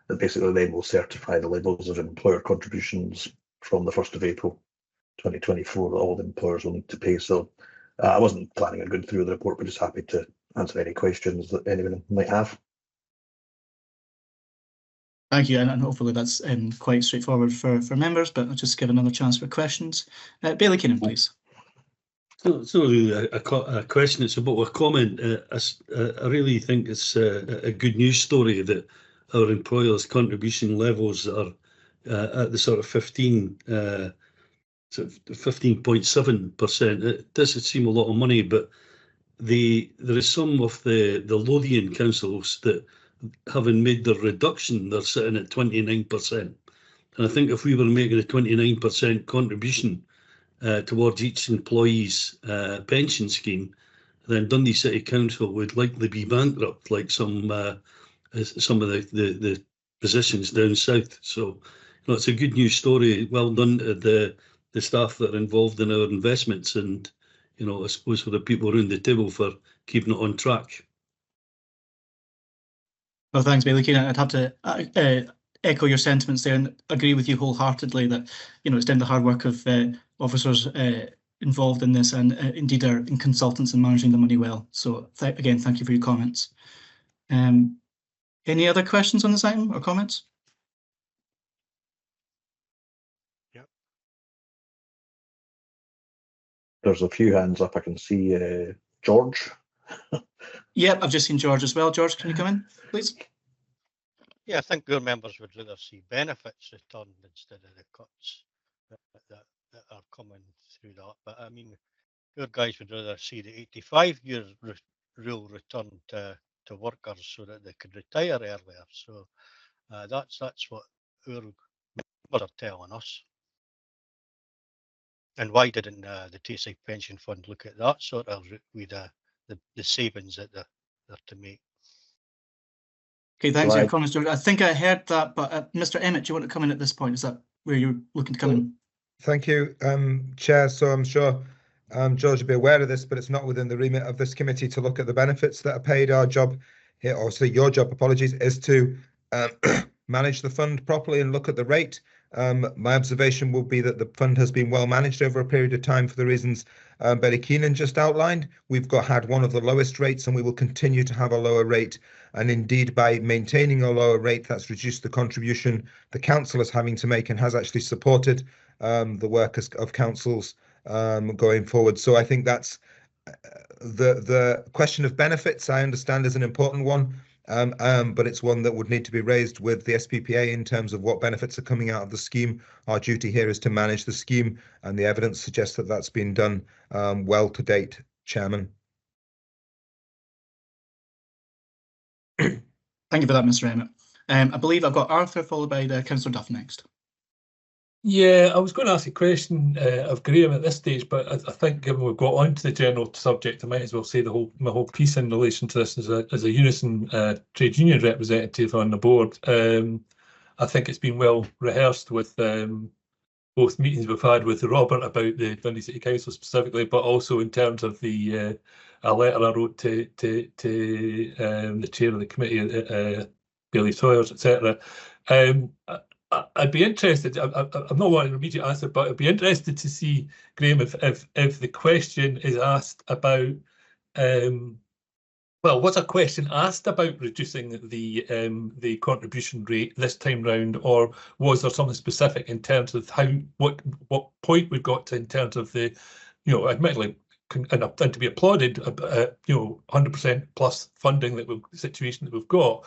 That basically then will certify the levels of employer contributions from the 1st of April 2024 that all the employers will need to pay. So I wasn't planning on going through the report, but just happy to answer any questions that anyone might have. Thank you, and hopefully that's quite straightforward for members, but I'll just give another chance for questions. Bailey Keenan, please. It's not really a question, it's about a comment. I really think it's a good news story that our employers' contribution levels are at the sort of 15.7%. It doesn't seem a lot of money, but there is some of the Lothian councils that, having made their reduction, they're sitting at 29%. And I think if we were making a 29% contribution towards each employee's pension scheme, then Dundee City Council would likely be bankrupt, like some of the positions down south. So no, it's a good news story. Well done to the staff that are involved in our investments, and I suppose for the people around the table for keeping it on track. Well, thanks, Bailey Keane. I'd have to echo your sentiments there and agree with you wholeheartedly that it's down to the hard work of officers involved in this, and indeed are in consultants and managing the money well. So again, thank you for your comments. Any other questions on this item or comments? Yep. There's a few hands up. I can see George. Yep, I've just seen George as well. George, can you come in, please? Yeah, I think your members would rather see benefits returned instead of the cuts that are coming through that. But I mean, your guys would rather see the 85-year rule returned to workers so that they could retire earlier. So that's what our members are telling us. And why didn't the Tayside Pension Fund look at that sort of route with the savings that they're to make? Okay, thanks for your comments, George. I think I heard that, but Mr. Emmett, do you want to come in at this point? Is that where you're looking to come in? Thank you, Chair. So I'm sure George will be aware of this, but it's not within the remit of this committee to look at the benefits that are paid. Our job here, or so your job, apologies, is to manage the fund properly and look at the rate. My observation will be that the fund has been well managed over a period of time for the reasons Betty Keenan just outlined. We've had one of the lowest rates, and we will continue to have a lower rate. And indeed, by maintaining a lower rate, that's reduced the contribution the council is having to make, and has actually supported the work of councils going forward. So I think that's the question of benefits, I understand, is an important one. But it's one that would need to be raised with the SPPA in terms of what benefits are coming out of the scheme. Our duty here is to manage the scheme, and the evidence suggests that that's been done well to date, Chairman. Thank you for that, Mr. Emmett. I believe I've got Arthur followed by Councillor Duff next. Yeah, I was going to ask a question of Graham at this stage, but I think given we've got onto the general subject, I might as well say my whole piece in relation to this as a Unison trade union representative on the board. I think it's been well rehearsed with both meetings we've had with Robert about the Dundee City Council specifically, but also in terms of the a letter I wrote to the chair of the committee, Bailey Sawyers, etc. I'd be interested. I'm not wanting an immediate answer, but I'd be interested to see, Graham, if the question is asked about, well, was a question asked about reducing the contribution rate this time round, or was there something specific in terms of what point we got to in terms of the, admittedly, and to be applauded, 100% plus funding situation that we've got.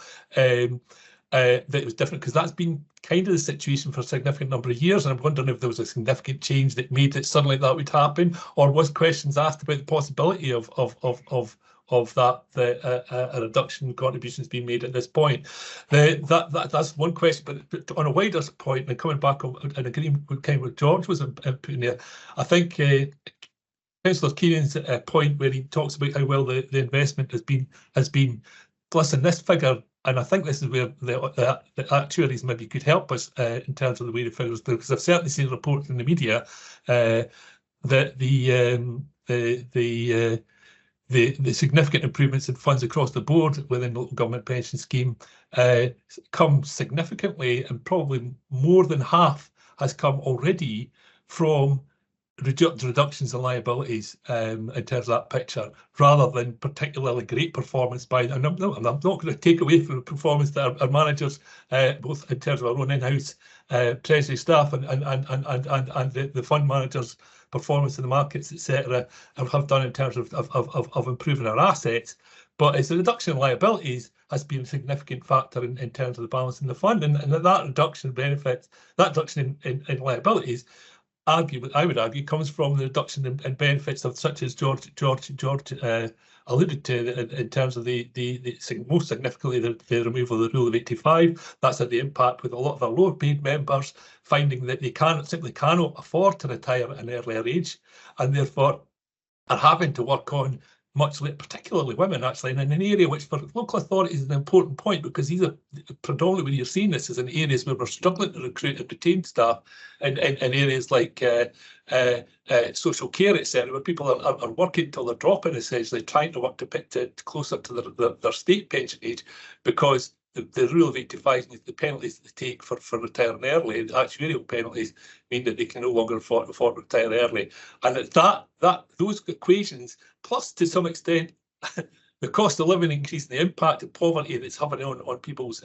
That it was different, because that's been kind of the situation for a significant number of years, and I'm wondering if there was a significant change that made it suddenly that would happen, or was questions asked about the possibility of that a reduction in contributions being made at this point. That's one question, but on a wider point, and coming back on and agreeing with kind of what George was putting there, I think Councillor Keenan's point where he talks about how well the investment has been. Listen, this figure, and I think this is where the actuaries maybe could help us in terms of the way the figures do, because I've certainly seen reports in the media that the significant improvements in funds across the board within the local government pension scheme come significantly, and probably more than half has come already from reductions in liabilities in terms of that picture, rather than particularly great performance by, and I'm not going to take away from the performance that our managers, both in terms of our own in-house treasury staff and the fund managers' performance in the markets, etc., have done in terms of improving our assets. But it's a reduction in liabilities has been a significant factor in terms of the balance in the fund, and that reduction in benefits, that reduction in liabilities, I would argue, comes from the reduction in benefits of such as George alluded to in terms of the most significantly the removal of the rule of 85. That's had the impact with a lot of our lower paid members finding that they simply cannot afford to retire at an earlier age, and therefore are having to work on much less, particularly women, actually, and in an area which for local authorities is an important point, because these are predominantly, when you're seeing this, is in areas where we're struggling to recruit and retain staff, in areas like social care, etc., where people are working until they're dropping, essentially, trying to work to pick closer to their state pension age, because the rule of 85, the penalties that they take for retiring early, the actuarial penalties, mean that they can no longer afford to retire early. And those equations, plus to some extent the cost of living increase and the impact of poverty that's having on people's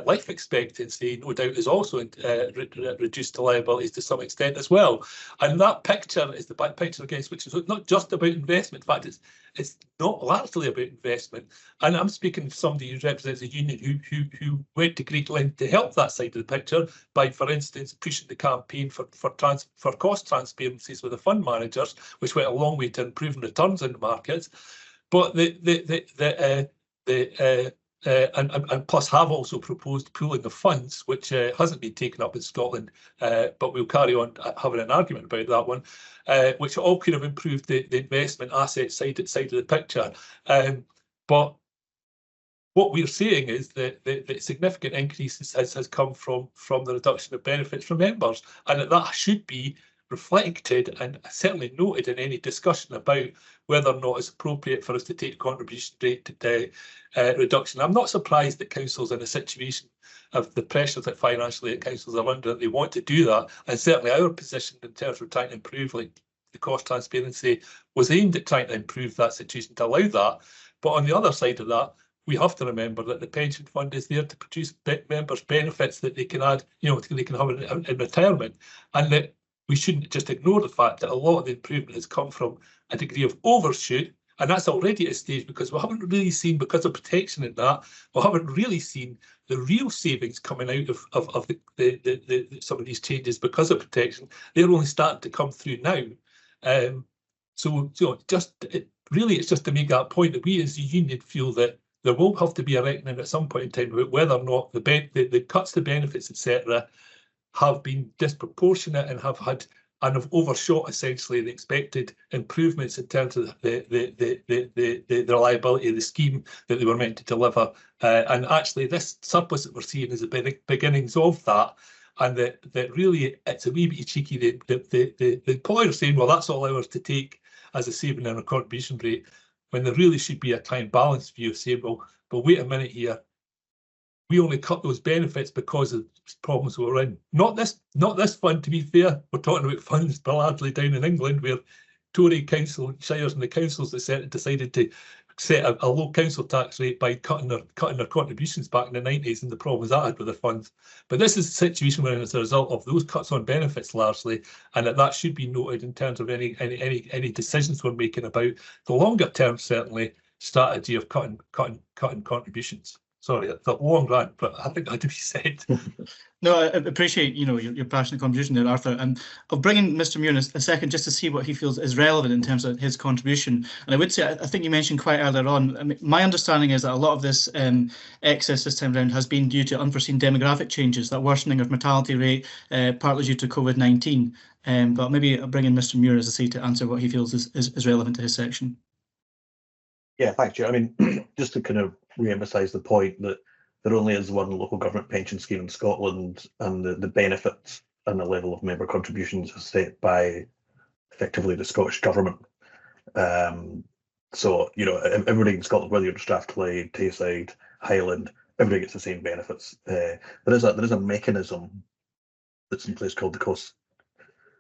life expectancy, no doubt, is also reduced to liabilities to some extent as well. And that picture is the back picture against which is not just about investment. In fact, it's not largely about investment. And I'm speaking to somebody who represents a union who went to great lengths to help that side of the picture by, for instance, pushing the campaign for cost transparencies with the fund managers, which went a long way to improving returns in the markets. But and plus have also proposed pooling the funds, which hasn't been taken up in Scotland, but we'll carry on having an argument about that one, which all could have improved the investment asset side of the picture. But what we're saying is that the significant increases has come from the reduction of benefits for members, and that should be reflected and certainly noted in any discussion about whether or not it's appropriate for us to take contribution rate reduction. I'm not surprised that councils in a situation of the pressures that financially councils are under, they want to do that, and certainly our position in terms of trying to improve, like the cost transparency, was aimed at trying to improve that situation to allow that. But on the other side of that, we have to remember that the pension fund is there to produce members' benefits that they can add, they can have in retirement, and that we shouldn't just ignore the fact that a lot of the improvement has come from a degree of overshoot, and that's already at a stage because we haven't really seen, because of protection in that, we haven't really seen the real savings coming out of some of these changes because of protection. They're only starting to come through now. So really, it's just to make that point that we as a union feel that there will have to be a reckoning at some point in time about whether or not the cuts to benefits, etc., have been disproportionate and have overshot essentially the expected improvements in terms of the reliability of the scheme that they were meant to deliver. And actually, this surplus that we're seeing is the beginnings of that. And that really, it's a wee bit cheeky. The employer saying, well, that's all ours to take as a saving in a contribution rate, when there really should be a kind of balanced view of saying, well, but wait a minute here. We only cut those benefits because of problems we were in. Not this fund, to be fair. We're talking about funds largely down in England, where Tory council shires and the councils that decided to set a low council tax rate by cutting their contributions back in the 90s, and the problems that had with the funds. But this is a situation where it's a result of those cuts on benefits largely, and that should be noted in terms of any decisions we're making about the longer term, certainly, strategy of cutting contributions. Sorry, it's a long rant, but I think that had to be said. No, I appreciate your passionate contribution there, Arthur. And I'll bring in Mr. Muir in a second just to see what he feels is relevant in terms of his contribution. And I would say, I think you mentioned quite earlier on, I mean, my understanding is that a lot of this excess this time around has been due to unforeseen demographic changes, that worsening of mortality rate, partly due to COVID-19. But maybe I'll bring in Mr. Muir, as I say, to answer what he feels is relevant to his section. Yeah, thanks, Chair. I mean, just to kind of re-emphasise the point that there only is one local government pension scheme in Scotland, and the benefits and the level of member contributions are set by effectively the Scottish Government. So, everybody in Scotland, whether you're Strathclyde, Tayside, Highland, everybody gets the same benefits. There is a mechanism that's in place called the cost,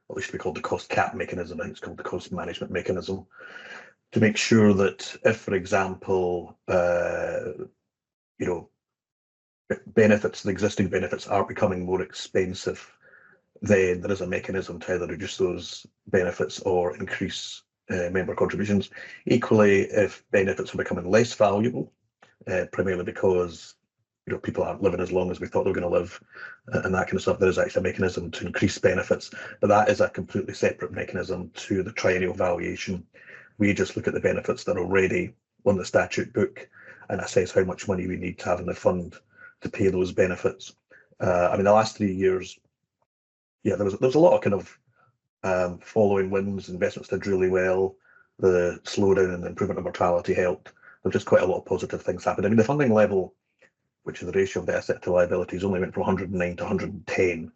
what used to be called the cost cap mechanism. I think it's called the cost management mechanism, to make sure that if, for example, benefits, the existing benefits are becoming more expensive, then there is a mechanism to either reduce those benefits or increase member contributions. Equally, if benefits are becoming less valuable, primarily because people aren't living as long as we thought they were going to live, and that kind of stuff, there is actually a mechanism to increase benefits, but that is a completely separate mechanism to the triennial valuation. We just look at the benefits that are already on the statute book and assess how much money we need to have in the fund to pay those benefits. I mean, the last 3 years, there was a lot of kind of following winds. Investments did really well. the slowdown and improvement of mortality helped. There's just quite a lot of positive things happened. I mean, the funding level, which is the ratio of the asset to liabilities, only went from 109 to 110.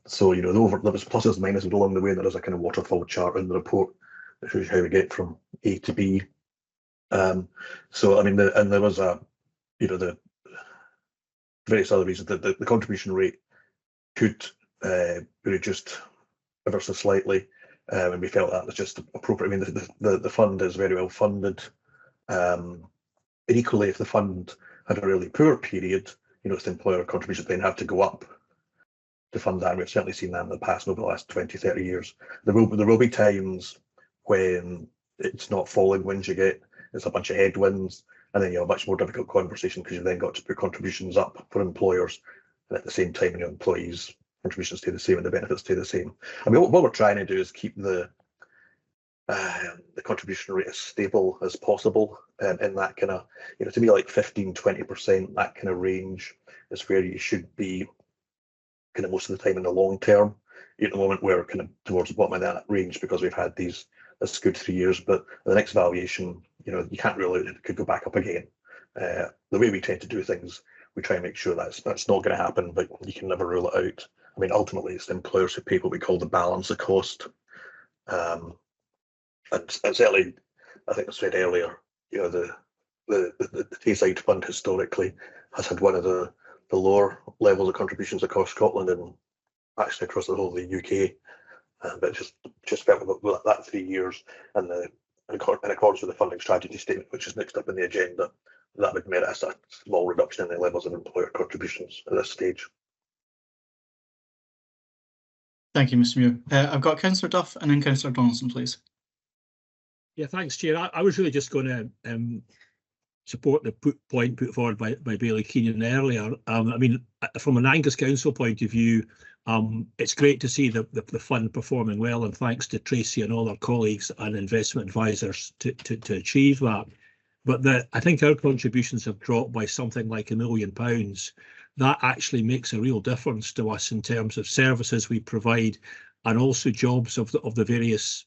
So, you know, there was pluses and minuses along the way. There is a kind of waterfall chart in the report that shows you how we get from A to B. So, I mean, and there was a, you know, the various other reasons that the contribution rate could be reduced ever so slightly, and we felt that was just appropriate. I mean, the fund is very well funded. And equally, if the fund had a really poor period, you know, its employer contributions then have to go up to fund that. And we've certainly seen that in the past over the last 20, 30 years. There will be times when it's not falling winds you get, it's a bunch of headwinds, and then you have a much more difficult conversation because you've then got to put contributions up for employers, and at the same time, you know, employees' contributions stay the same and the benefits stay the same. I mean, what we're trying to do is keep the contribution rate as stable as possible, in that kind of, you know, to me, like 15-20%, that kind of range is where you should be kind of most of the time in the long term. At the moment, we're kind of towards the bottom of that range because we've had this good 3 years, but the next valuation, you know, you can't rule out it could go back up again. The way we tend to do things, we try and make sure that's not going to happen, but you can never rule it out. I mean, ultimately, it's the employers who pay what we call the balance of cost. And certainly, I think I said earlier, you know, the Tayside Fund historically has had one of the lower levels of contributions across Scotland and actually across the whole of the UK. But just felt with that 3 years and in accordance with the funding strategy statement, which is next up in the agenda, that would merit a small reduction in the levels of employer contributions at this stage. Thank you, Mr. Muir. I've got Councillor Duff and then Councillor Donaldson, please. Yeah, thanks, Chair. I was really just going to support the point put forward by Bailey Keenan earlier. I mean, from an Angus Council point of view, it's great to see the fund performing well, and thanks to Tracy and all our colleagues and investment advisors to achieve that. But I think our contributions have dropped by something like £1 million. That actually makes a real difference to us in terms of services we provide and also jobs of the various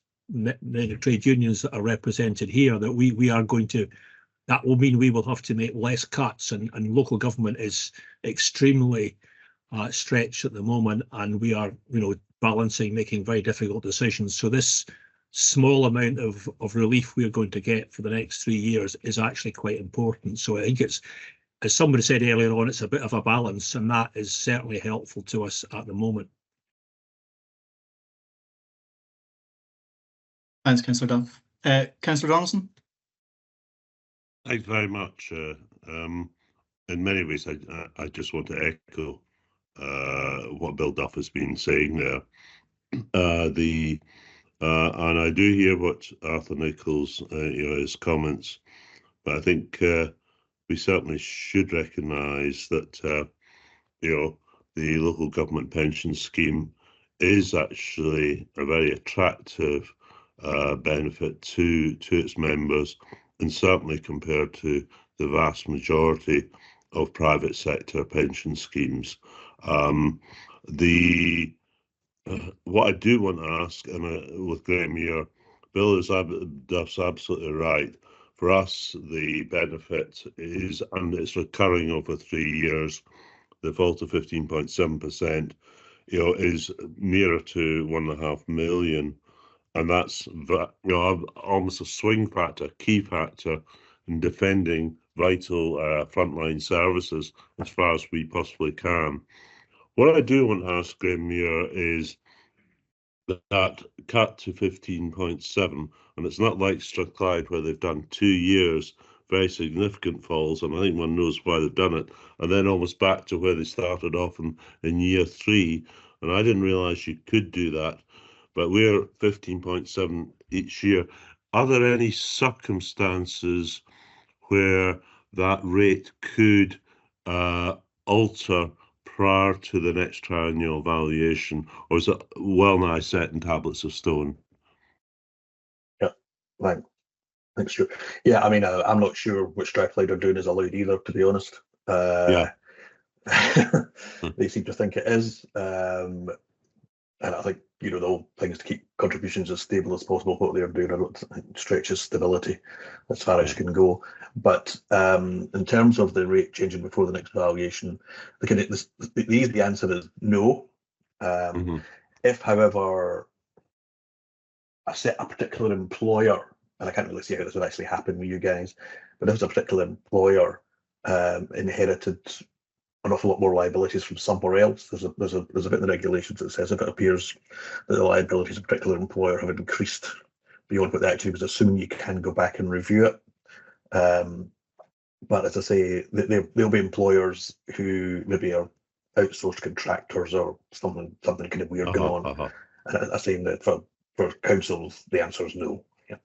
trade unions that are represented here, that we are going to. That will mean we will have to make less cuts, and local government is extremely stretched at the moment, and we are, you know, balancing making very difficult decisions. So this small amount of relief we are going to get for the next 3 years is actually quite important. So I think it's, as somebody said earlier on, it's a bit of a balance, and that is certainly helpful to us at the moment. Thanks, Councillor Duff. Councillor Donaldson? Thanks very much. In many ways, I just want to echo what Bill Duff has been saying there. And I do hear what Arthur Nichols, you know, his comments, but I think we certainly should recognise that you know, the local government pension scheme is actually a very attractive benefit to its members, and certainly compared to the vast majority of private sector pension schemes. What I do want to ask, and with Graham here, Bill Duff's absolutely right. For us, the benefit is, and it's recurring over 3 years, the fall to 15.7%, you know, is nearer to 1.5 million. And that's, you know, almost a swing factor, key factor in defending vital frontline services as far as we possibly can. What I do want to ask Graham Muir is that cut to 15.7, and it's not like Strathclyde where they've done 2 years, very significant falls, and I think one knows why they've done it, and then almost back to where they started off in year 3, and I didn't realise you could do that. But we're 15.7 each year. Are there any circumstances where that rate could alter prior to the next triennial valuation, or is it well nigh set in tablets of stone? Yeah, thanks, Stuart. Yeah, I mean, I'm not sure what Strathclyde are doing is allowed either, to be honest. Yeah. They seem to think it is. and I think, you know, the whole thing is to keep contributions as stable as possible. What they're doing, I don't think stretches stability as far as you can go. But in terms of the rate changing before the next valuation, the easy answer is no. If, however, a particular employer, and I can't really see how this would actually happen with you guys, but if a particular employer inherited an awful lot more liabilities from somewhere else, there's a bit in the regulations that says if it appears that the liabilities of a particular employer have increased beyond what they actually was assuming, you can go back and review it. But as I say, there'll be employers who maybe are outsourced contractors or something kind of weird going on. And I say that for councils, the answer is no. Yeah.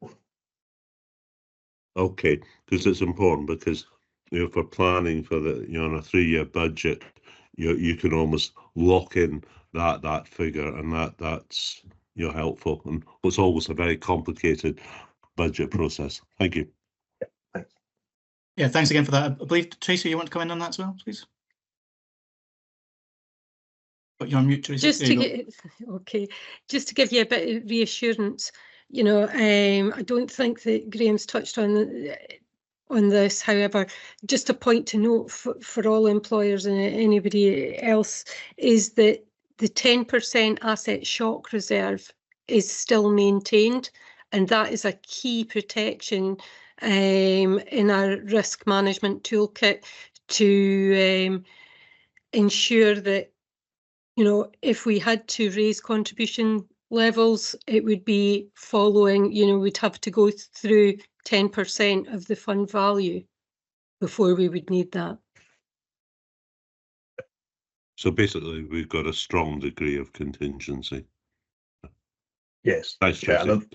Okay, because it's important, because you know, for planning for the, you know, on a 3-year budget, you can almost lock in that figure, and that's, you know, helpful. And it's always a very complicated budget process. Thank you. Yeah, thanks. Yeah, thanks again for that. I believe, Tracy, you want to come in on that as well, please? But you're on mute, Tracy. Just to give you a bit of reassurance, you know, I don't think that Graham's touched on this. However, just a point to note for all employers and anybody else is that the 10% asset shock reserve is still maintained, and that is a key protection in our risk management toolkit to ensure that, you know, if we had to raise contribution levels, it would be following, you know, we'd have to go through 10% of the fund value before we would need that. So basically, we've got a strong degree of contingency. Yes. Thanks, yeah, Tracy.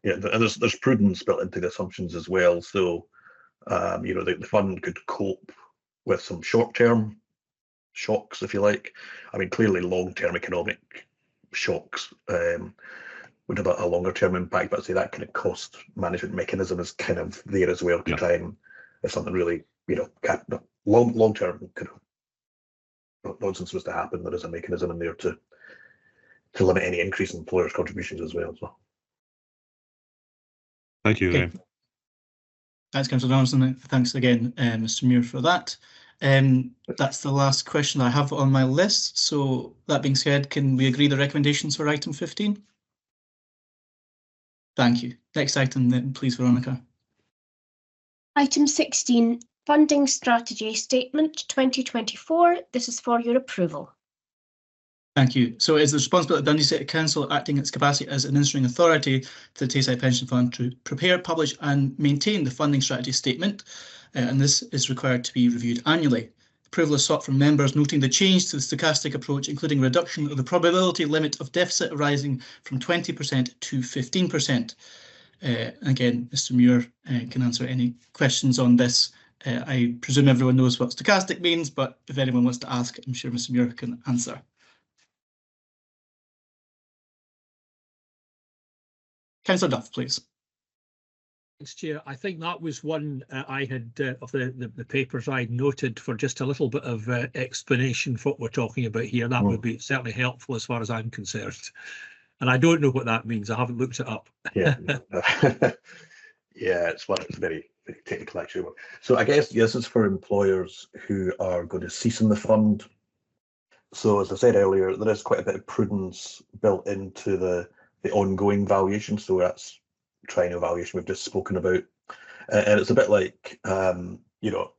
and there's prudence built into the assumptions as well. So, you know, the fund could cope with some short-term shocks, if you like. I mean, clearly long-term economic shocks would have a longer-term impact, but I'd say that kind of cost management mechanism is kind of there as well to try and, if something really, you know, long-term kind of nonsense was to happen, there is a mechanism in there to limit any increase in employers' contributions as well. So. Thank you, Graham. Thanks, Councillor Donaldson. Thanks again, Mr. Muir, for that. That's the last question I have on my list. So that being said, can we agree the recommendations for item 15? Thank you. Next item then, please, Veronica. Item 16, Funding Strategy Statement 2024. This is for your approval. Thank you. So it's the responsibility of Dundee City Council, acting in its capacity as administering authority to the Tayside Pension Fund, to prepare, publish and maintain the funding strategy statement, and this is required to be reviewed annually. Approval is sought from members noting the change to the stochastic approach, including reduction of the probability limit of deficit arising from 20% to 15%. Again, Mr. Muir can answer any questions on this. I presume everyone knows what stochastic means, but if anyone wants to ask, I'm sure Mr. Muir can answer. Councillor Duff, please. Thanks, Chair. I think that was one I had of the papers I noted for just a little bit of explanation for what we're talking about here. That would be certainly helpful as far as I'm concerned. And I don't know what that means. I haven't looked it up. Yeah, yeah, it's very, very technical actually. So I guess this is for employers who are going to cease in the fund. So as I said earlier, there is quite a bit of prudence built into the ongoing valuation. So that's triennial valuation we've just spoken about, and it's a bit like you know,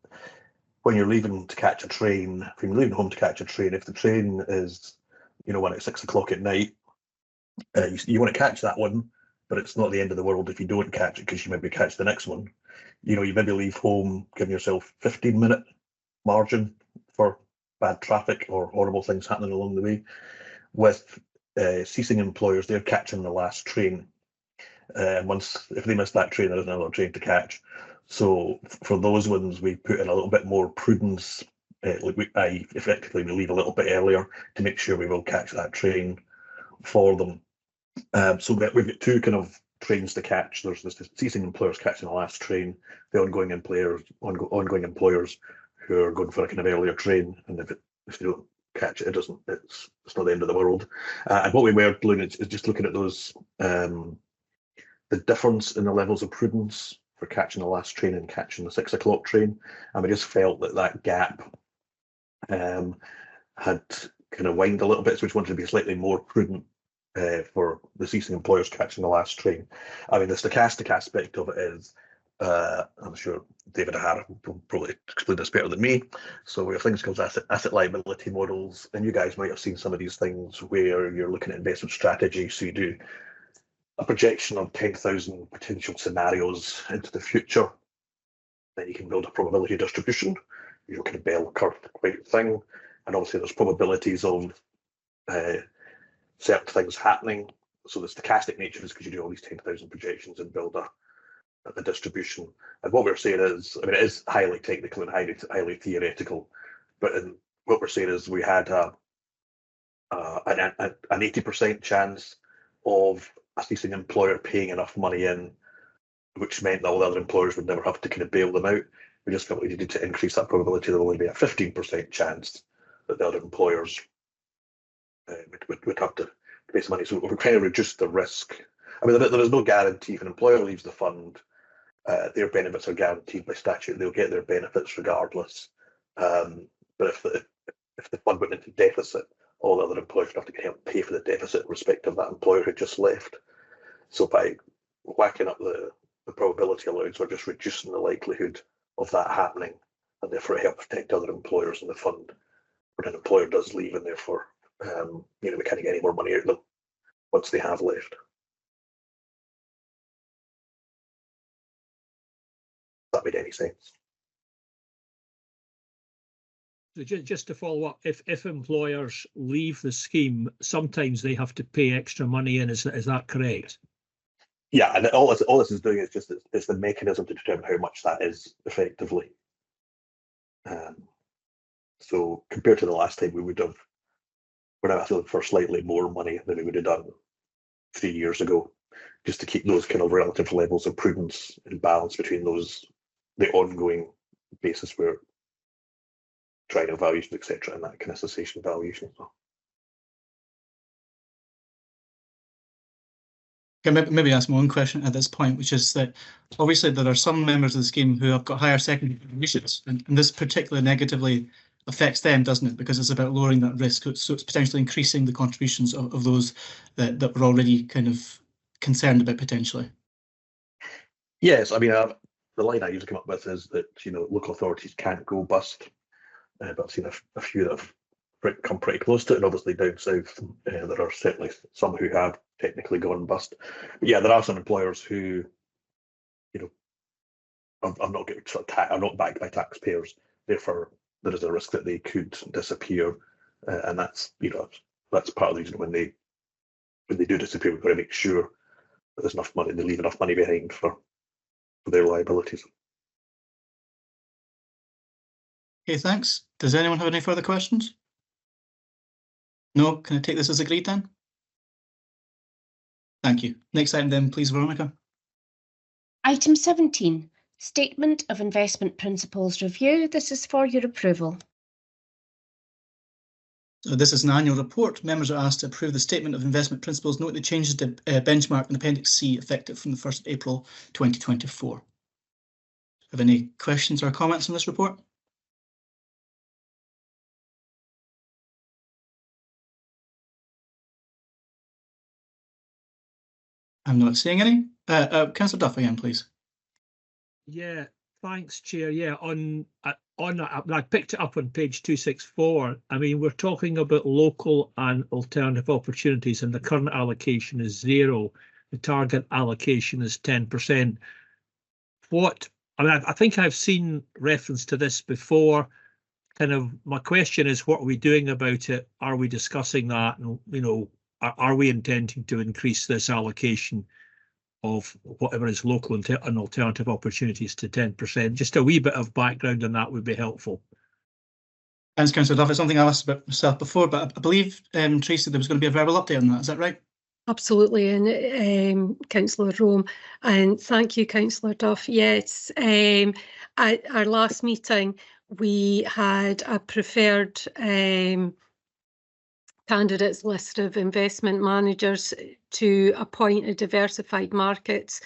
when you're leaving to catch a train, if you're leaving home to catch a train, if the train is, you know, when it's 6 o'clock at night, you want to catch that one, but it's not the end of the world if you don't catch it, because you maybe catch the next one. You know, you maybe leave home giving yourself 15-minute margin for bad traffic or horrible things happening along the way. With ceasing employers, they're catching the last train. If they miss that train, there isn't another train to catch. So for those ones, we put in a little bit more prudence. Effectively, we leave a little bit earlier to make sure we will catch that train for them. So we've got two kind of trains to catch. There's the ceasing employers catching the last train, the ongoing employers who are going for a kind of earlier train, and if they don't catch it. It's not the end of the world. And what we were doing is just looking at those, the difference in the levels of prudence for catching the last train and catching the 6 o'clock train. And we just felt that gap had kind of widened a little bit, so we just wanted to be slightly more prudent for the ceasing employers catching the last train. I mean, the stochastic aspect of it is, I'm sure David O'Hara will probably explain this better than me. So we have things called asset liability models, and you guys might have seen some of these things where you're looking at investment strategy. So you do a projection of 10,000 potential scenarios into the future. Then you can build a probability distribution. You kind of bell curve type thing, and obviously there's probabilities of certain things happening. So the stochastic nature is because you do all these 10,000 projections and build a distribution. And what we're saying is, I mean, it is highly technical and highly theoretical, but what we're saying is we had an 80% chance of a ceasing employer paying enough money in, which meant that all the other employers would never have to kind of bail them out. We just felt we needed to increase that probability. There will only be a 15% chance that the other employers would have to pay some money. So we're trying to reduce the risk. I mean, there is no guarantee. If an employer leaves the fund, their benefits are guaranteed by statute. They'll get their benefits regardless. But if the fund went into deficit, all the other employers would have to help pay for the deficit in respect of that employer who just left. So by whacking up the probability allowance, we're just reducing the likelihood of that happening, and therefore it helps protect other employers in the fund when an employer does leave, and therefore we can't get any more money out of them once they have left. If that made any sense. So just to follow up, if employers leave the scheme, sometimes they have to pay extra money in. Is that correct? Yeah, and all this is doing is just it's the mechanism to determine how much that is effectively. So compared to the last time, we're now asking for slightly more money than we would have done 3 years ago, just to keep those kind of relative levels of prudence and balance between the ongoing basis where trial valuation, etc., and that kind of cessation valuation. So. Maybe ask my own question at this point, which is that obviously there are some members of the scheme who have got higher secondary contributions, and this particularly negatively affects them, doesn't it? Because it's about lowering that risk, so it's potentially increasing the contributions of those that were already kind of concerned about potentially. Yes, I mean the line I usually come up with is that local authorities can't go bust, but I've seen a few that have come pretty close to it, and obviously down south there are certainly some who have technically gone bust. But yeah, there are some employers who, I'm not getting are not backed by taxpayers. Therefore, there is a risk that they could disappear, and that's that's part of the reason when they do disappear, we've got to make sure that there's enough money, they leave enough money behind for their liabilities. Okay, thanks. Does anyone have any further questions? No, can I take this as agreed then? Thank you. Next item then, please, Veronica. Item 17, Statement of Investment Principles Review. This is for your approval. So this is an annual report. Members are asked to approve the Statement of Investment Principles. Note the changes to benchmark in Appendix C effective from the 1st of April 2024. Have any questions or comments on this report? I'm not seeing any. Councillor Duff again, please. Yeah, thanks, Chair. Yeah, I picked it up on page 264. I mean, we're talking about local and alternative opportunities, and the current allocation is 0. The target allocation is 10%. I think I've seen reference to this before. Kind of my question is, what are we doing about it? Are we discussing that? And are we intending to increase this allocation of whatever is local and alternative opportunities to 10%? Just a wee bit of background on that would be helpful. Thanks, Councillor Duff. It's something I asked about myself before, but I believe, Tracy, there was going to be a verbal update on that. Is that right? Absolutely, and Councillor Rome, and thank you, Councillor Duff. Yes, at our last meeting, we had a preferred candidates list of investment managers to appoint a diversified markets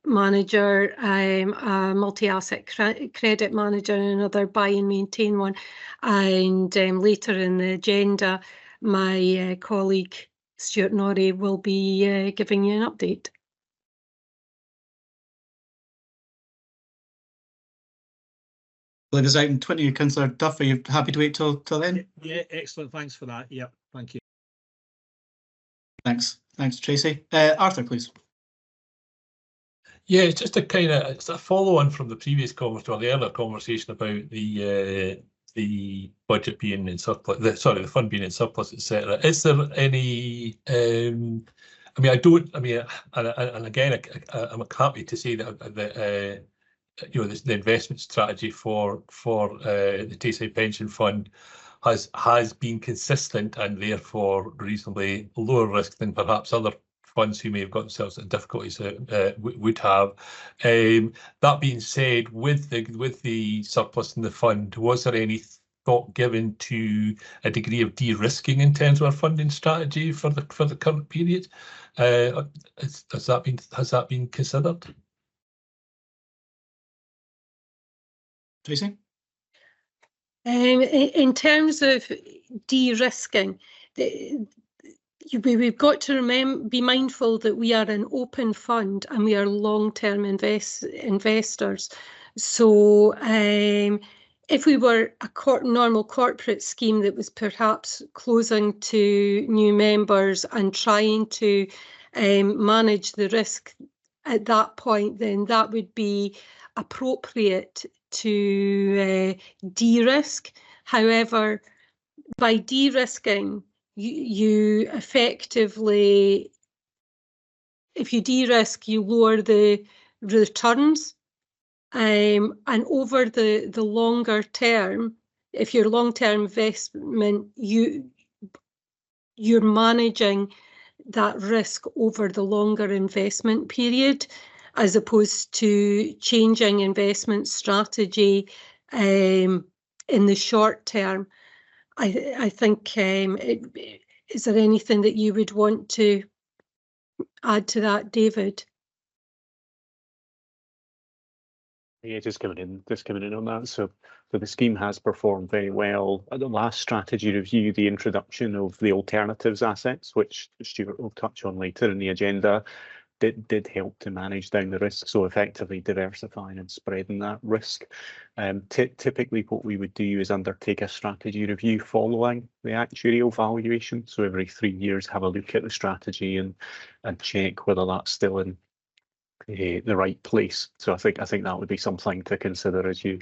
manager, a multi-asset credit manager, and another buy and maintain one. And later in the agenda, my colleague Stuart Norrie will be giving you an update. This item 20, Councillor Duff, are you happy to wait till then? Yeah, excellent. Thanks for that. Yeah, thank you. Thanks, Tracy. Arthur, please. Yeah, it's just a kind of, it's a follow on from the previous conversation, or the earlier conversation about the budget being in surplus, the fund being in surplus, etc. Is there any? I mean, and again, I'm happy to say that you know, the investment strategy for the Tayside Pension Fund has been consistent and therefore reasonably lower risk than perhaps other funds who may have got themselves into difficulties would have. That being said, with the surplus in the fund, was there any thought given to a degree of de-risking in terms of our funding strategy for the current period? Has that been considered? Tracy? In terms of de-risking, we've got to be mindful that we are an open fund and we are long-term investors. So if we were a normal corporate scheme that was perhaps closing to new members and trying to manage the risk at that point, then that would be appropriate to de-risk. However, by de-risking, you effectively, if you de-risk, you lower the returns, and over the longer term, if you're long-term investment, you're managing that risk over the longer investment period, as opposed to changing investment strategy in the short term. I think, is there anything that you would want to add to that, David? Yeah, just coming in on that. So the scheme has performed very well. At the last strategy review, the introduction of the alternatives assets, which Stuart will touch on later in the agenda, did help to manage down the risk, so effectively diversifying and spreading that risk. Typically what we would do is undertake a strategy review following the actuarial valuation. So every 3 years have a look at the strategy and check whether that's still in the right place. So I think that would be something to consider as you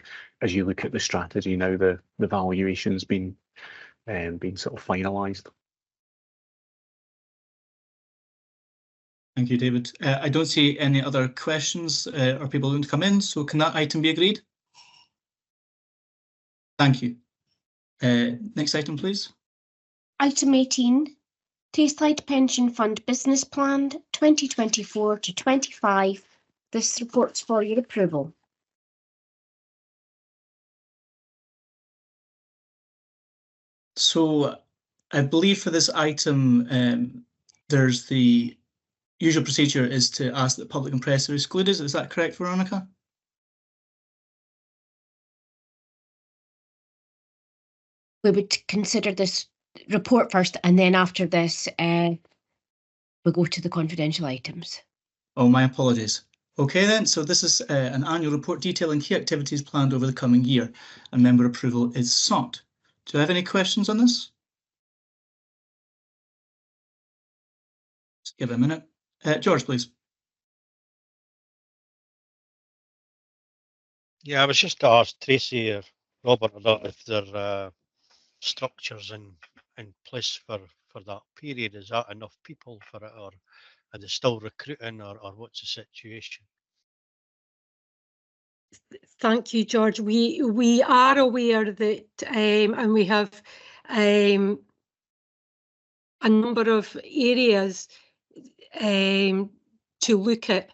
look at the strategy now the valuation's been sort of finalised. Thank you, David. I don't see any other questions or people going to come in, so can that item be agreed? Thank you. Next item, please. Item 18, Tayside Pension Fund Business Plan 2024 to 25. This report's for your approval. So I believe for this item, there's the usual procedure is to ask that public and press are excluded. Is that correct, Veronica? We would consider this report first, and then after this, we'll go to the confidential items. Oh, my apologies. Okay then, so this is an annual report detailing key activities planned over the coming year, and member approval is sought. Do I have any questions on this? Just give it a minute. George, please. Yeah, I was just to ask Tracy or Robert about if there are structures in place for that period. Is that enough people for it, or are they still recruiting, or what's the situation? Thank you, George. We are aware that, and we have a number of areas to look at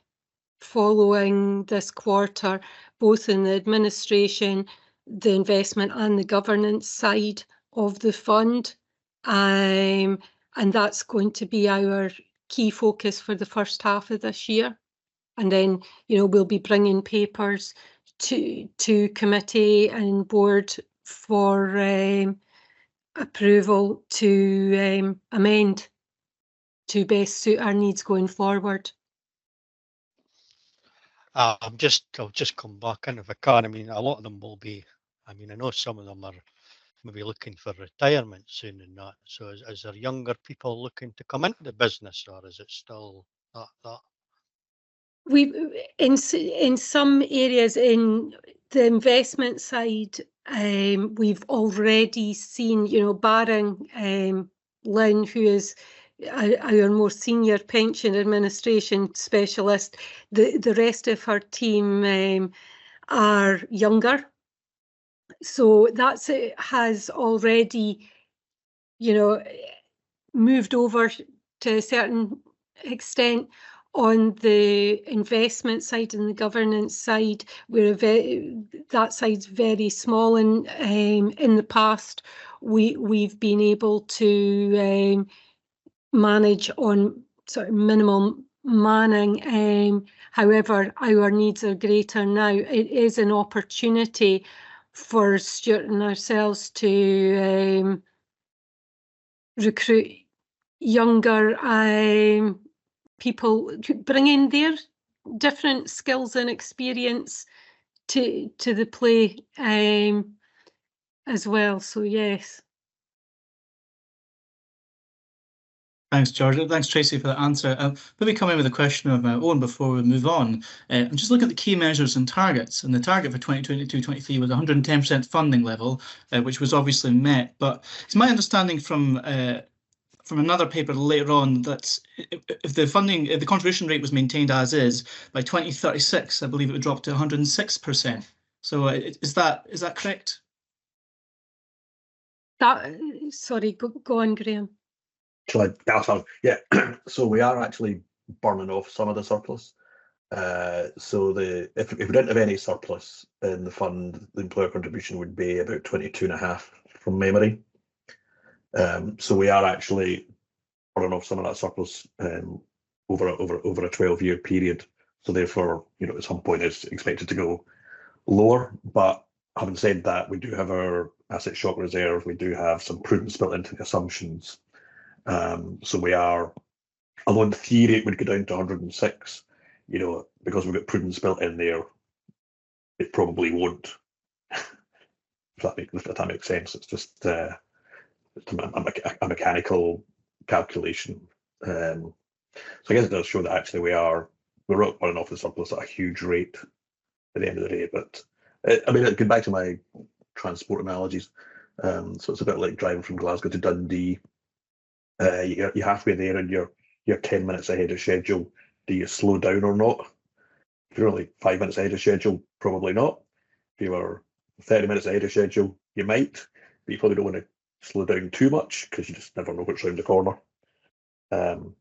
following this quarter, both in the administration, the investment and the governance side of the fund. and that's going to be our key focus for the first half of this year. And then, you know, we'll be bringing papers to committee and board for approval to amend to best suit our needs going forward. I'll just come back in if I can. I mean, a lot of them will be, I mean, I know some of them are maybe looking for retirement soon and that. So is there younger people looking to come into the business, or is it still that? In some areas in the investment side, we've already seen, you know, barring Lynn, who is our more senior pension administration specialist, the rest of her team are younger. So that's has already, you know, moved over to a certain extent. On the investment side and the governance side, that side's very small, and in the past we've been able to manage on sort of minimum manning. However, our needs are greater now. It is an opportunity for Stuart and ourselves to recruit younger people, bringing their different skills and experience to the play as well. So yes. Thanks, George. Thanks, Tracy, for that answer. Maybe come in with a question of my own before we move on. I'm just looking at the key measures and targets, and the target for 2022-23 was 110% funding level, which was obviously met. But it's my understanding from another paper later on that if the contribution rate was maintained as is, by 2036, I believe it would drop to 106%. So is that correct? Sorry, go on, Graham. Yeah, so we are actually burning off some of the surplus. So if we didn't have any surplus in the fund, the employer contribution would be about 22.5 from memory. So we are actually burning off some of that surplus over a 12-year period. So therefore, you know, at some point it's expected to go lower. But having said that, we do have our asset shock reserve. We do have some prudence built into the assumptions. So we are, although in theory it would go down to 106, you know, because we've got prudence built in there, it probably won't. If that makes sense. It's just a mechanical calculation. So I guess it does show that actually we're running off the surplus at a huge rate at the end of the day. But I mean, going back to my transport analogies, so it's a bit like driving from Glasgow to Dundee. You're halfway there and you're 10 minutes ahead of schedule. Do you slow down or not? If you're only 5 minutes ahead of schedule, probably not. If you were 30 minutes ahead of schedule, you might, but you probably don't want to slow down too much because you just never know what's around the corner. So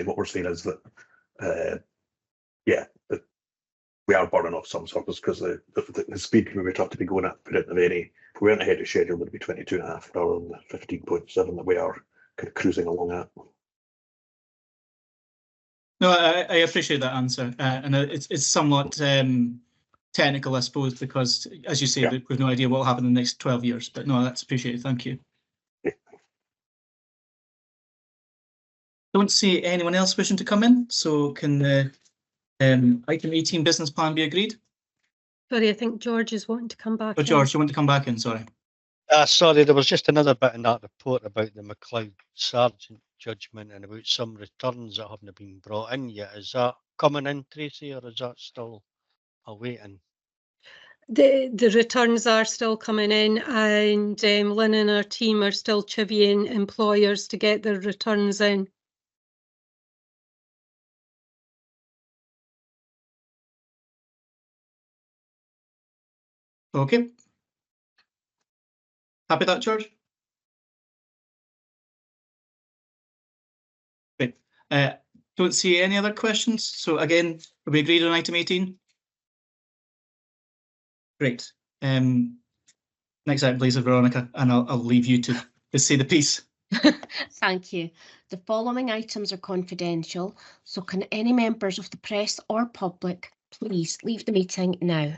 what we're saying is that, we are burning off some surplus because the speed we were taught to be going at, we didn't have any. If we weren't ahead of schedule, it would be 22.5 rather than the 15.7 that we are kind of cruising along at. No, I appreciate that answer, and it's somewhat technical, I suppose, because as you say, we've no idea what will happen in the next 12 years. But no, that's appreciated. Thank you. Don't see anyone else wishing to come in, so can the item 18 business plan be agreed? Sorry, I think George is wanting to come back. Oh, George, you want to come back in? Sorry. Sorry, there was just another bit in that report about the MacLeod Sargent judgment and about some returns that haven't been brought in yet. Is that coming in, Tracy, or is that still awaiting? The returns are still coming in, and Lynn and our team are still chivying employers to get their returns in. Okay. Happy with that, George? Great. Don't see any other questions. So again, are we agreed on item 18? Great. Next item, please, Veronica, and I'll leave you to say the piece. Thank you. The following items are confidential, so can any members of the press or public please leave the meeting now?